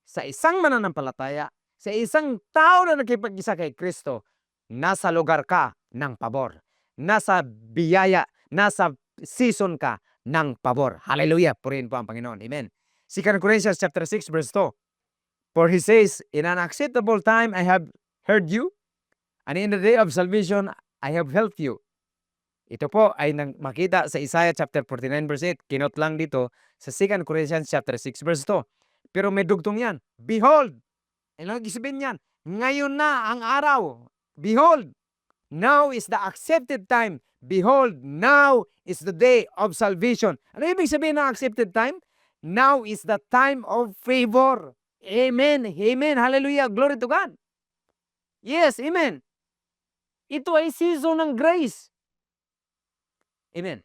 sa isang mananampalataya, sa isang tao na nakipag-isa kay Kristo, nasa lugar ka ng pabor. Nasa biyaya, nasa season ka ng pabor. Hallelujah. Purihin po ang Panginoon. Amen. 2 Corinthians chapter 6 verse 2. For he says, in an acceptable time I have heard you, and in the day of salvation I have helped you. Ito po ay makita sa Isaiah chapter 49 verse 8. Kinot lang dito sa 2 Corinthians chapter 6 verse 2. Pero may dugtong yan. Behold! Ano sabihin yan? Ngayon na ang araw. Behold! Now is the accepted time. Behold, now is the day of salvation. Ano ibig sabihin ng accepted time? Now is the time of favor. Amen. Amen. Hallelujah. Glory to God. Yes, amen. Ito ay season ng grace. Amen.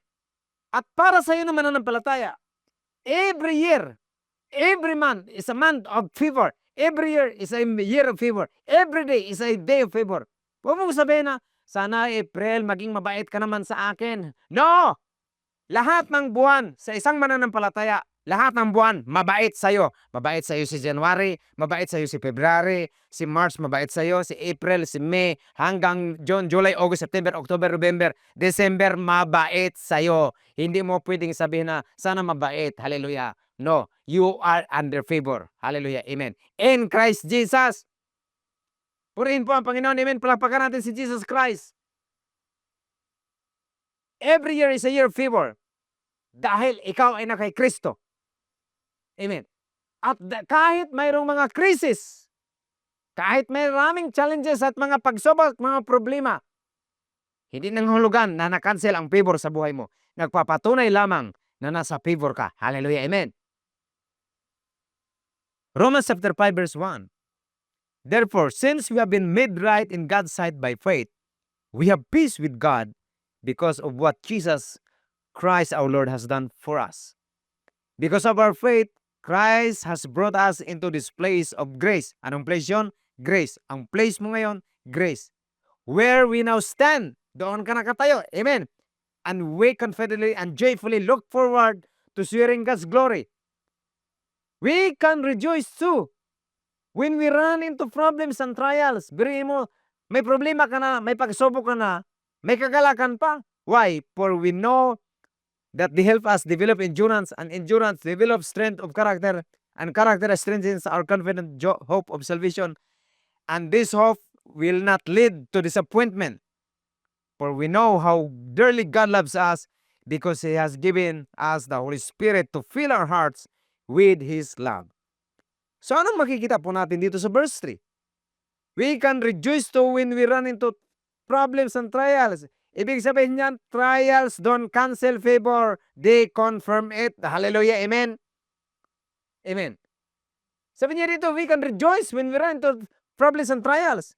At para sa iyo na mananampalataya, every year, every month is a month of favor. Every year is a year of favor. Every day is a day of favor. Huwag mong sabihin na, sana April, maging mabait ka naman sa akin. No! Lahat ng buwan sa isang mananampalataya, lahat ng buwan, mabait sa'yo. Mabait sa'yo si January, mabait sa'yo si February, si March, mabait sa'yo, si April, si May, hanggang June, July, August, September, October, November, December, mabait sa'yo. Hindi mo pwedeng sabihin na, sana mabait. Hallelujah. No, you are under favor. Hallelujah. Amen. In Christ Jesus. Purihin po ang Panginoon. Amen. Palakpakan natin si Jesus Christ. Every year is a year of favor. Dahil ikaw ay na kay Kristo. Amen. At kahit mayroong mga krisis, kahit may maraming challenges at mga pagsubok, mga problema, hindi nanghulugan na na-cancel ang favor sa buhay mo. Nagpapatunay lamang na nasa favor ka. Hallelujah. Amen. Romans chapter 5 verse 1. Therefore, since we have been made right in God's sight by faith, we have peace with God because of what Jesus Christ our Lord has done for us. Because of our faith, Christ has brought us into this place of grace. Anong place yun? Grace. Ang place mo ngayon, grace. Where we now stand. Doon ka nakatayo. Amen. And we confidently and joyfully look forward to sharing God's glory. We can rejoice too when we run into problems and trials. Biriin mo, may problema ka na, may pagsubok ka na, may kagalakan pa. Why? For we know that they help us develop endurance, and endurance develops strength of character, and character strengthens our confident hope of salvation. And this hope will not lead to disappointment. For we know how dearly God loves us because He has given us the Holy Spirit to fill our hearts with His love. So anong makikita po natin dito sa verse 3? We can rejoice too when we run into problems and trials. Ibig sabihin niyan, trials don't cancel favor. They confirm it. Hallelujah. Amen. Amen. Sabi niya dito, we can rejoice when we run into problems and trials.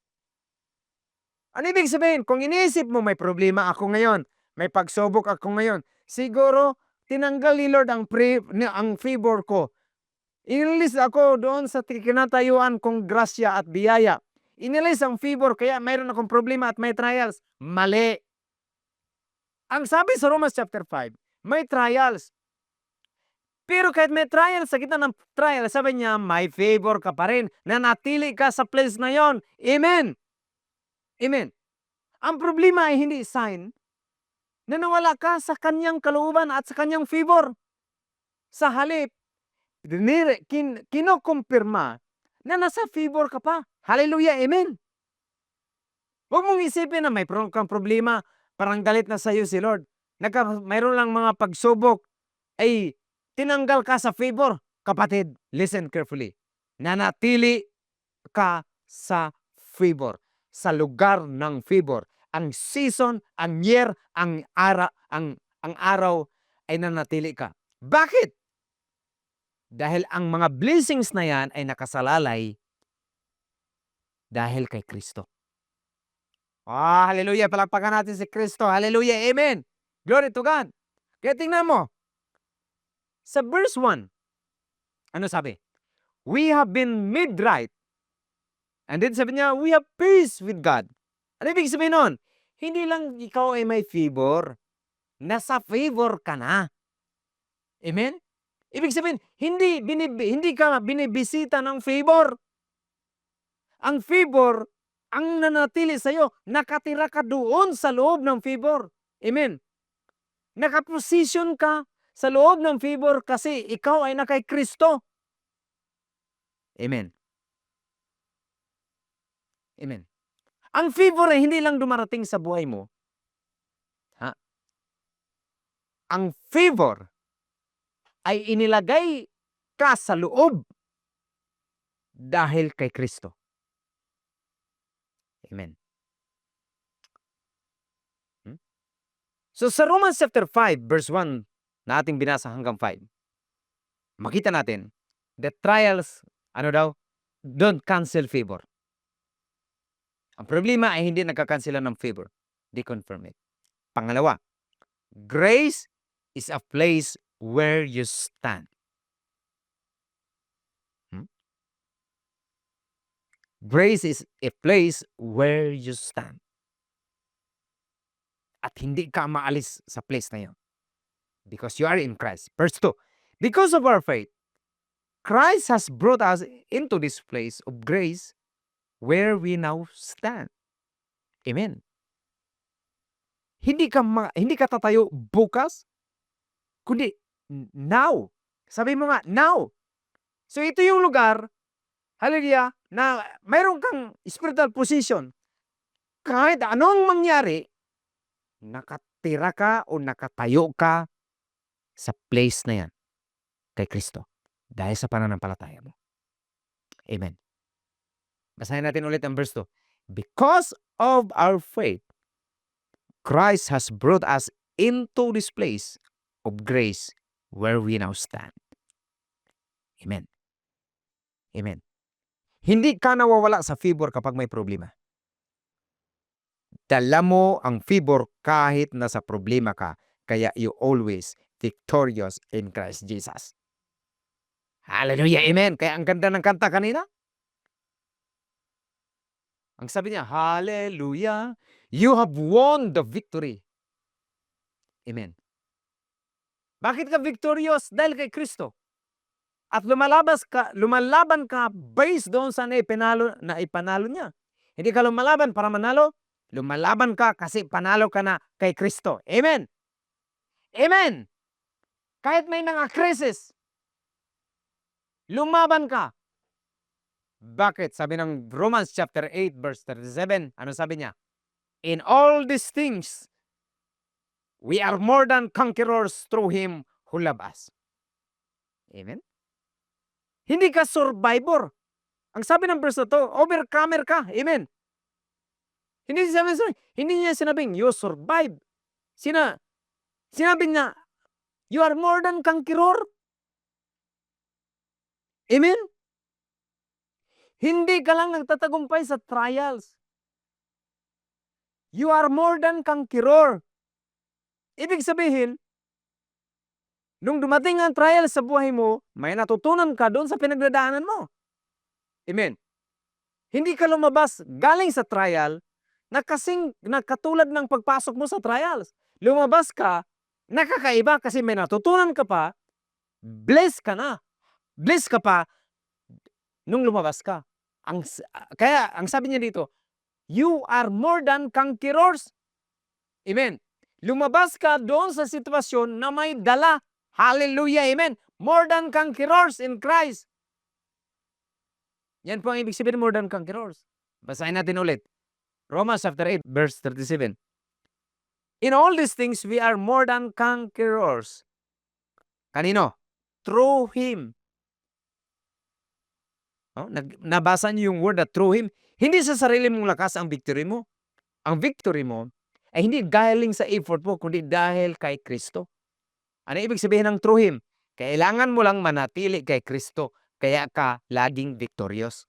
Ano ibig sabihin? Kung iniisip mo may problema ako ngayon, may pagsubok ako ngayon, siguro tinanggal ni Lord ang favor ko. Inilis ako doon sa kinatayuan kong grasya at biyaya. Inilis ang favor kaya mayroon akong problema at may trials. Mali. Ang sabi sa Romans chapter 5, may trials. Pero kahit may trials, sa gitna ng trials, sabi niya, may favor ka pa rin. Nanatili ka sa place na yon. Amen. Amen. Ang problema ay hindi sign na nawala ka sa kanyang kalooban at sa kanyang favor. Sa halip, kinukumpirma na nasa favor ka pa. Hallelujah. Amen. Huwag mong isipin na may kang problema, parang galit na sa iyo si Lord. Mayroon lang mga pagsubok, ay tinanggal ka sa favor, kapatid, listen carefully. Nanatili ka sa favor, sa lugar ng favor. Ang season, ang year, ang araw ay nanatili ka. Bakit? Dahil ang mga blessings na yan ay nakasalalay dahil kay Kristo. Hallelujah. Palakpakan natin si Kristo. Hallelujah. Amen. Glory to God. Kaya tingnan mo. Sa verse 1, ano sabi? We have been made right. And then sabi niya, we have peace with God. Ano ibig sabihin nun? Hindi lang ikaw ay may favor. Nasa favor ka na. Amen? Ibig sabihin, hindi ka binibisita ng favor. Ang favor, ang nanatili sa'yo, nakatira ka doon sa loob ng favor. Amen? Nakaposisyon ka sa loob ng favor kasi ikaw ay nakay Kristo. Amen. Amen. Ang favor ay hindi lang dumarating sa buhay mo. Ang favor ay inilagay ka sa loob dahil kay Kristo. Amen. So sa Romans chapter 5 verse 1 na ating binasa hanggang 5, makita natin that trials, don't cancel favor. Ang problema ay hindi nagkakansela ng favor. They confirm it. Pangalawa, grace is a place where you stand. Grace is a place where you stand. At hindi ka maalis sa place na yun. Because you are in Christ. Verse 2, because of our faith, Christ has brought us into this place of grace where we now stand. Amen. Hindi ka tatayo bukas, kundi now. Sabi mo nga, now. So ito yung lugar, hallelujah, na mayroon kang spiritual position. Kahit anong mangyari, nakatira ka o nakatayo ka sa place na yan kay Kristo dahil sa pananampalataya mo. Amen. Basahin natin ulit ang verse 2. Because of our faith, Christ has brought us into this place of grace where we now stand. Amen. Amen. Hindi ka nawawala sa favor kapag may problema. Dala mo ang favor kahit nasa problema ka, kaya you always victorious in Christ Jesus. Hallelujah, amen. Kaya ang ganda ng kanta kanina. Ang sabi niya, hallelujah, you have won the victory. Amen. Bakit ka victorious? Dahil kay Kristo. At lumalaban ka based doon sa ipanalo niya. Hindi ka lumalaban para manalo. Lumalaban ka kasi panalo ka na kay Kristo. Amen. Amen. Kahit may mga krisis, lumaban ka. Bakit? Sabi ng Romans chapter 8 verse 37, ano sabi niya? In all these things, we are more than conquerors through Him who loved us. Amen? Hindi ka survivor. Ang sabi ng verse to, overcomer ka. Amen? Hindi niya sinabing, you survive. Sinabi niya, you are more than conqueror. Amen? Hindi ka lang nagtatagumpay sa trials. You are more than conqueror. Ibig sabihin, nung dumating ang trial sa buhay mo, may natutunan ka doon sa pinagdadaanan mo. Amen. Hindi ka lumabas galing sa trial na katulad ng pagpasok mo sa trials. Lumabas ka, nakakaiba kasi may natutunan ka pa, blessed ka na. Blessed ka pa nung lumabas ka. Kaya ang sabi niya dito, you are more than conquerors. Amen. Lumabas ka doon sa sitwasyon na may dala. Hallelujah. Amen. More than conquerors in Christ. Yan po ang ibig sabihin, more than conquerors. Basahin natin ulit. Romans chapter 8 verse 37. In all these things, we are more than conquerors. Kanino? through Him. Oh, nabasa niyo yung word na through Him? Hindi sa sarili mong lakas ang victory mo. Ang victory mo ay hindi galing sa effort mo, kundi dahil kay Kristo. Ano ibig sabihin ng through Him? Kailangan mo lang manatili kay Kristo, kaya ka laging victorious.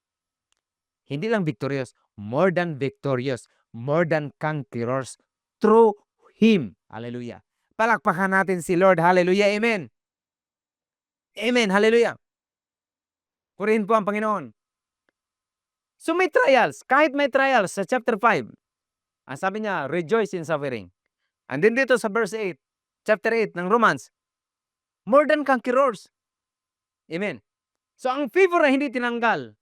Hindi lang victorious, more than victorious, more than conquerors through Him. Hallelujah. Palakpakan natin si Lord. Hallelujah. Amen. Amen. Hallelujah. Purihin po ang Panginoon. So may trials. Kahit may trials sa chapter 5, ang sabi niya, rejoice in suffering. And then dito sa verse 8, chapter 8 ng Romans, more than conquerors. Amen. So ang favor ay hindi tinanggal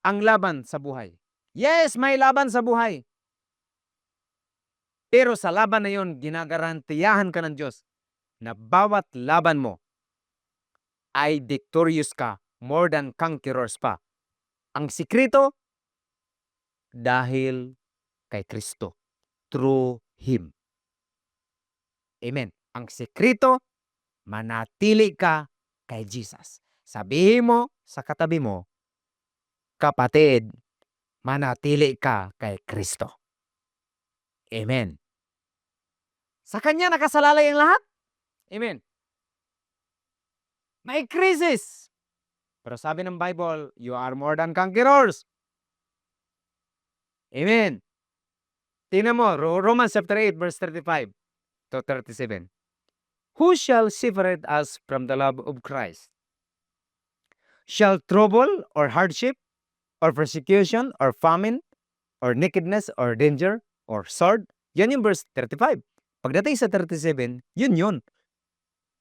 ang laban sa buhay. Yes, may laban sa buhay. Pero sa laban na yon, ginagarantiyahan ka ng Diyos na bawat laban mo ay victorious ka, more than conquerors pa. Ang sikreto, dahil kay Kristo, through Him. Amen. Ang sikreto, manatili ka kay Jesus. Sabihin mo sa katabi mo, kapatid, manatili ka kay Kristo. Amen. Sa Kanya nakasalalay ang lahat. Amen. May crisis. Pero sabi ng Bible, you are more than conquerors. Amen. Tingnan mo, Romans chapter 8, verse 35 to 37. Who shall separate us from the love of Christ? Shall trouble or hardship or persecution or famine or nakedness or danger or sword? Yan yung verse 35. Pagdating sa 37, yun.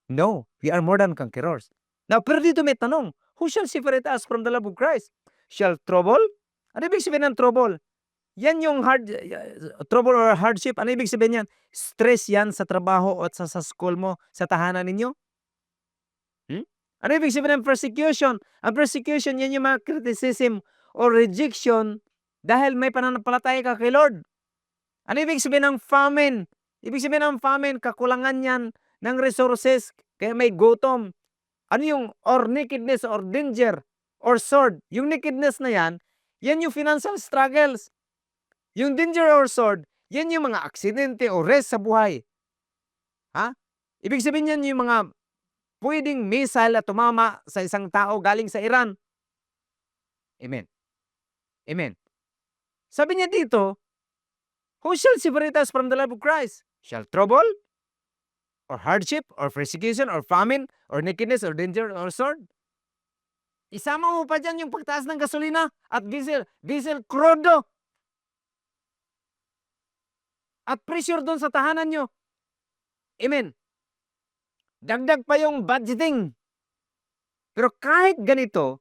No, we are more than conquerors. Now, pero dito may tanong, who shall separate us from the love of Christ? Shall trouble? Ano ibig sabihin ng trouble? Yan yung trouble or hardship. Ano ibig sabihin yan? Stress yan sa trabaho at sa school mo, sa tahanan ninyo. Ano ibig sabihin ng persecution? Ang persecution, yan yung mga criticism or rejection dahil may pananampalataya ka kay Lord. Ano ibig sabihin ng famine? Ibig sabihin ng famine, kakulangan yan ng resources, kaya may gutom. Ano yung or nakedness or danger or sword? Yung nakedness na yan yung financial struggles. Yung danger or sword, yan yung mga aksidente o risk sa buhay. Ibig sabihin yan yung mga pwedeng missile at tumama sa isang tao galing sa Iran. Amen. Amen. Sabi niya dito, who shall separate us from the love of Christ? Shall trouble, or hardship, or persecution, or famine, or nakedness, or danger, or sword? Isama mo pa dyan yung pagtaas ng gasolina at diesel crudo. At pressure doon sa tahanan nyo. Amen. Dagdag pa yung budgeting. Pero kahit ganito,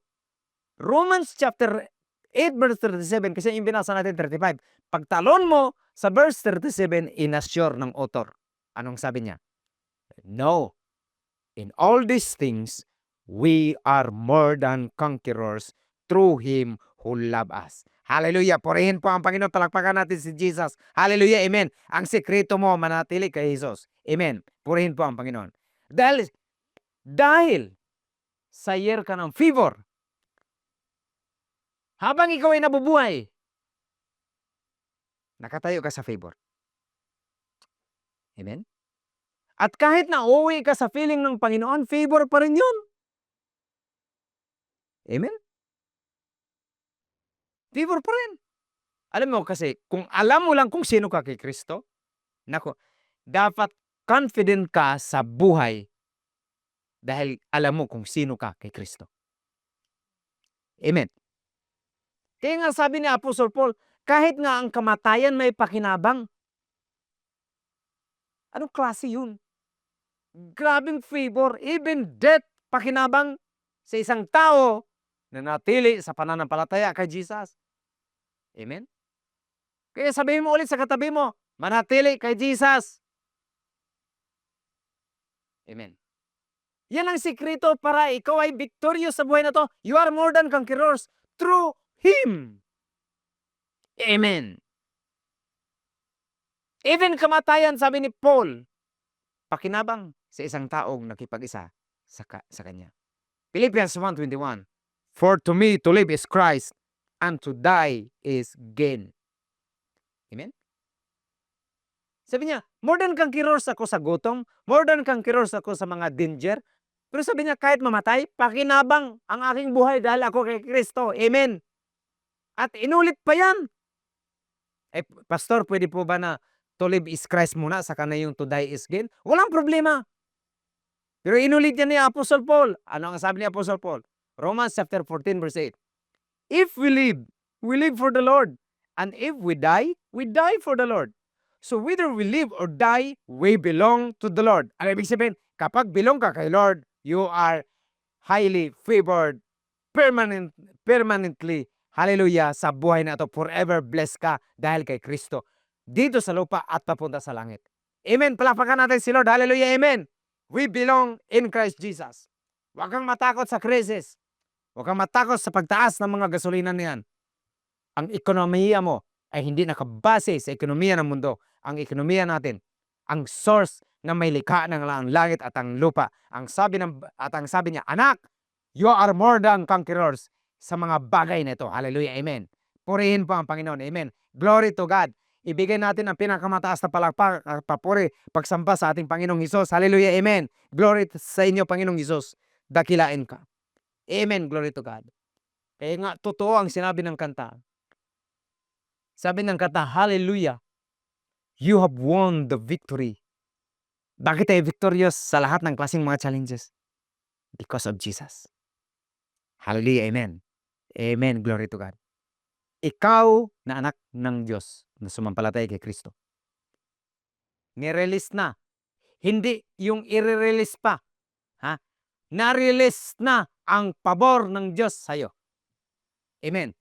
Romans chapter 8 verse 37, kasi yung binasa natin 35, pagtalon mo sa verse 37, inassure ng author. Anong sabi niya? No. In all these things, we are more than conquerors through Him who loved us. Hallelujah. Purihin po ang Panginoon. Palakpakan natin si Jesus. Hallelujah. Amen. Ang sekreto mo, manatili kay Jesus. Amen. Purihin po ang Panginoon. Dahil sa year ka ng favor, habang ikaw ay nabubuhay, nakatayo ka sa favor. Amen? At kahit na uwi ka sa feeling ng Panginoon, favor pa rin yun. Amen? Favor pa rin. Alam mo kasi, kung alam mo lang kung sino ka kay Kristo, dapat confident ka sa buhay dahil alam mo kung sino ka kay Kristo. Amen. Kaya nga sabi ni Apostle Paul, kahit nga ang kamatayan may pakinabang. Anong klase yun? Grabing favor, even death, pakinabang sa isang tao na natili sa pananampalataya kay Jesus. Amen? Kaya sabihin mo ulit sa katabi mo, manatili kay Jesus. Amen. Yan ang sikreto para ikaw ay victorious sa buhay na to. You are more than conquerors through Him. Amen. Even kamatayan, sabi ni Paul, pakinabang sa isang taong nakipag-isa sa Kanya. Philippians 1:21, "For to me to live is Christ, and to die is gain." Amen? Sabi niya, more than conquerors ako sa gutom, more than conquerors ako sa mga danger, pero sabi niya, kahit mamatay, pakinabang ang aking buhay dahil ako kay Kristo. Amen? At inulit pa yan. Pastor, pwede po ba na to live is Christ muna, saka na yung to die is gain? Walang problema. Pero inulit yan ni Apostle Paul. Ano ang sabi ni Apostle Paul? Romans chapter 14 verse 8. If we live for the Lord. And if we die for the Lord. So whether we live or die, we belong to the Lord. Ang ibig sabihin, kapag belong ka kay Lord, you are highly favored permanently. Hallelujah, sa buhay na ito, forever blessed ka dahil kay Kristo. Dito sa lupa at papunta sa langit. Amen. Palakpakan natin si Lord. Hallelujah. Amen. We belong in Christ Jesus. Huwag kang matakot sa krisis. Huwag kang matakot sa pagtaas ng mga gasolina niyan. Ang ekonomiya mo ay hindi nakabase sa ekonomiya ng mundo. Ang ekonomiya natin, ang source na may likha ng langit at ang lupa. Ang sabi niya, anak, you are more than conquerors sa mga bagay na ito. Hallelujah. Amen. Purihin po ang Panginoon. Amen. Glory to God. Ibigay natin ang pinakamataas na palakpak at papuri, pagsamba sa ating Panginoong Hesus. Hallelujah. Amen. Glory sa inyo, Panginoong Hesus. Dakilain ka. Amen. Glory to God. Kaya nga, totoo ang sinabi ng kanta. Sabi ng kanta, hallelujah. You have won the victory. Bakit tayo victorious sa lahat ng klaseng mga challenges? Because of Jesus. Hallelujah. Amen. Amen. Glory to God. Ikaw na anak ng Diyos na sumampalataya kay Kristo. Nirelease na. Hindi yung i-release pa. Na-release na ang pabor ng Diyos sa'yo. Amen.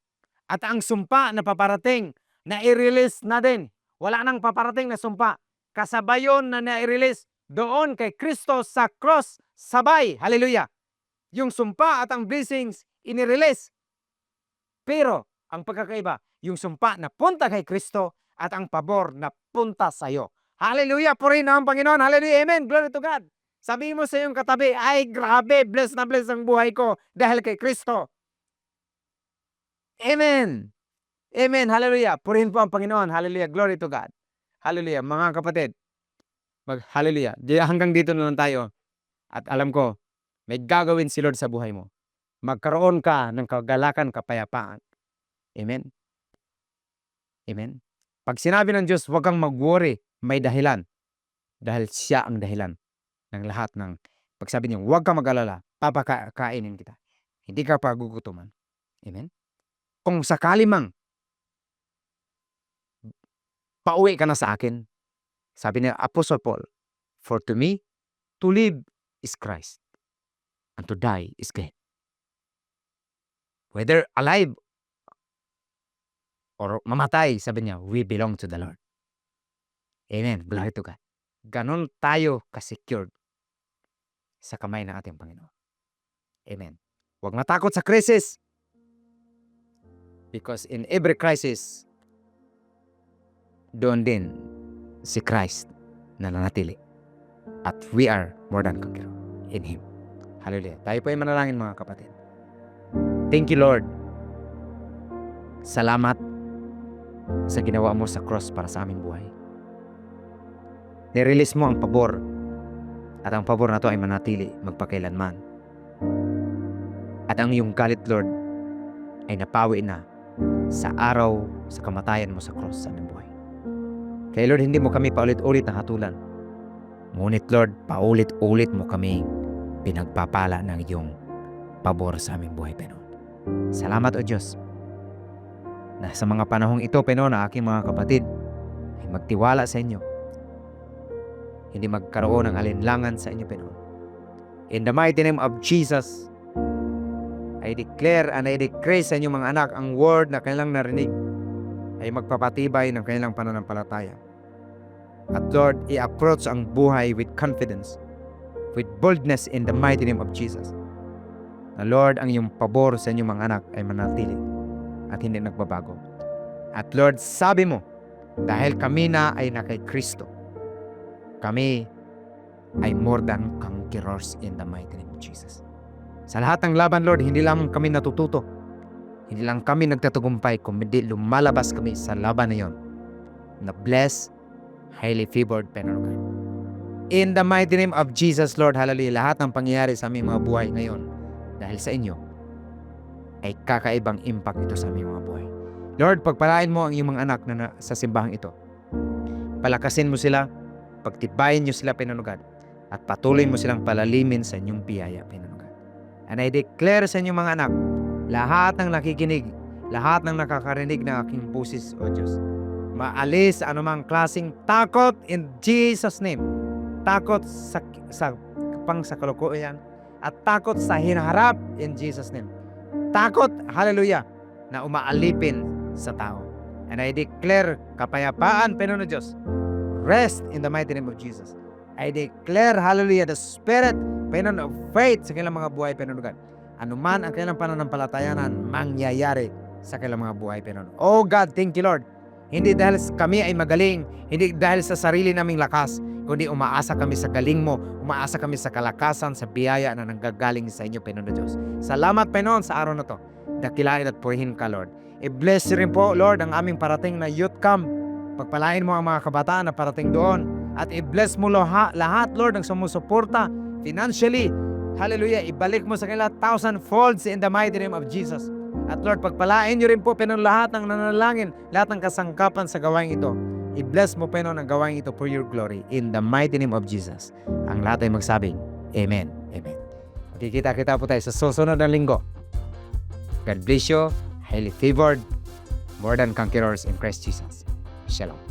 At ang sumpa na paparating, na i-release na din. Wala nang paparating na sumpa. Kasabay yun na na-release doon kay Kristo sa cross. Sabay. Hallelujah. Yung sumpa at ang blessings, inirelease. Pero, ang pagkakaiba, yung sumpa na punta kay Kristo at ang pabor na punta sa iyo. Hallelujah! Purihin ang Panginoon. Hallelujah! Amen! Glory to God! Sabihin mo sa iyong katabi, ay grabe, bless na bless ang buhay ko dahil kay Kristo. Amen! Amen! Hallelujah! Purihin po ang Panginoon. Hallelujah! Glory to God! Hallelujah! Mga kapatid, hallelujah! Hanggang dito na lang tayo. At alam ko, may gagawin si Lord sa buhay mo. Magkaroon ka ng kagalakan, kapayapaan. Amen? Amen? Pag sinabi ng Diyos, huwag kang mag-worry, may dahilan. Dahil siya ang dahilan ng lahat ng, pag sabi niya, huwag kang mag-alala, papakainin kita. Hindi ka pagugutuman. Amen? Kung sakali mang, pauwi ka na sa akin, sabi ni Apostle Paul, for to me, to live is Christ, and to die is gain. Whether alive or mamatay, sabi niya, we belong to the Lord. Amen. Glory to God. Ganon tayo ka-secured sa kamay ng ating Panginoon. Amen. Huwag matakot sa crisis. Because in every crisis, doon din si Christ na nanatili. At we are more than conqueror in Him. Hallelujah. Tayo po ay manalangin, mga kapatid. Thank you, Lord. Salamat sa ginawa mo sa cross para sa aming buhay. Nirelease mo ang pabor at ang pabor na to ay manatili magpakailanman. At ang iyong galit, Lord, ay napawi na sa araw sa kamatayan mo sa cross sa aming buhay. Kaya Lord, hindi mo kami paulit-ulit na hatulan. Ngunit Lord, paulit-ulit mo kami pinagpapala ng iyong pabor sa aming buhay, Panginoon. Salamat, O Diyos, na sa mga panahong ito, Panginoon, na aking mga kapatid ay magtiwala sa inyo. Hindi magkaroon ng alinlangan sa inyo, Panginoon. In the mighty name of Jesus, I declare and I decree sa inyong mga anak ang word na kanilang narinig ay magpapatibay ng kanilang pananampalataya. At Lord, i-approach ang buhay with confidence, with boldness in the mighty name of Jesus. Na Lord, ang iyong pabor sa inyong mga anak ay manatili at hindi nagbabago. At Lord, sabi mo, dahil kami na ay na kay Kristo, kami ay more than conquerors in the mighty name of Jesus. Sa lahat ng laban, Lord, hindi lang kami natututo. Hindi lang kami nagtatagumpay, kundi lumalabas kami sa laban na yon na blessed, highly favored, Panginoon. In the mighty name of Jesus, Lord, hallelujah, lahat ng pangyayari sa aming mga buhay ngayon dahil sa inyo ay kakaibang impact ito sa aming mga buhay. Lord, pagpalain mo ang iyong mga anak na sa simbahang ito. Palakasin mo sila, pagtibayin niyo sila, Panginoon God, at patuloy mo silang palalimin sa inyong biyaya, Panginoon God. And I declare sa inyong mga anak, lahat ng nakikinig, lahat ng nakakarinig ng aking boses, O Diyos, maalis sa anumang klaseng takot in Jesus' name. Takot sa kalukuyan at takot sa hinaharap in Jesus' name. Takot, hallelujah, na umaalipin sa tao. And I declare kapayapaan, Panginoon Diyos, rest in the mighty name of Jesus. I declare, hallelujah, the spirit, Panginoon, of faith sa kanilang mga buhay, Panginoon God. Anuman ang kanilang pananampalatayanan, mangyayari sa kanilang mga buhay, Panginoon. Oh God, thank you, Lord. Hindi dahil kami ay magaling, hindi dahil sa sarili naming lakas, kundi umaasa kami sa galing mo, umaasa kami sa kalakasan, sa biyaya na nanggagaling sa inyo, Panginoon Diyos. Salamat, Panginoon, sa araw na to. Dakilain at purihin ka, Lord. I-bless rin po, Lord, ang aming parating na youth camp. Pagpalain mo ang mga kabataan na parating doon. At i-bless mo lahat, Lord, ang sumusuporta financially. Hallelujah. Ibalik mo sa kanila 1,000 folds in the mighty name of Jesus. At Lord, pagpalain nyo rin po, Panginoon, lahat ng nanalangin, lahat ng kasangkapan sa gawain ito. I-bless mo, Panginoon, ang gawain ito for your glory. In the mighty name of Jesus. Ang lahat ay magsabing, Amen. Amen. Magkikita-kita po tayo sa susunod na linggo. God bless you. Highly favored, more than conquerors in Christ Jesus. Shalom.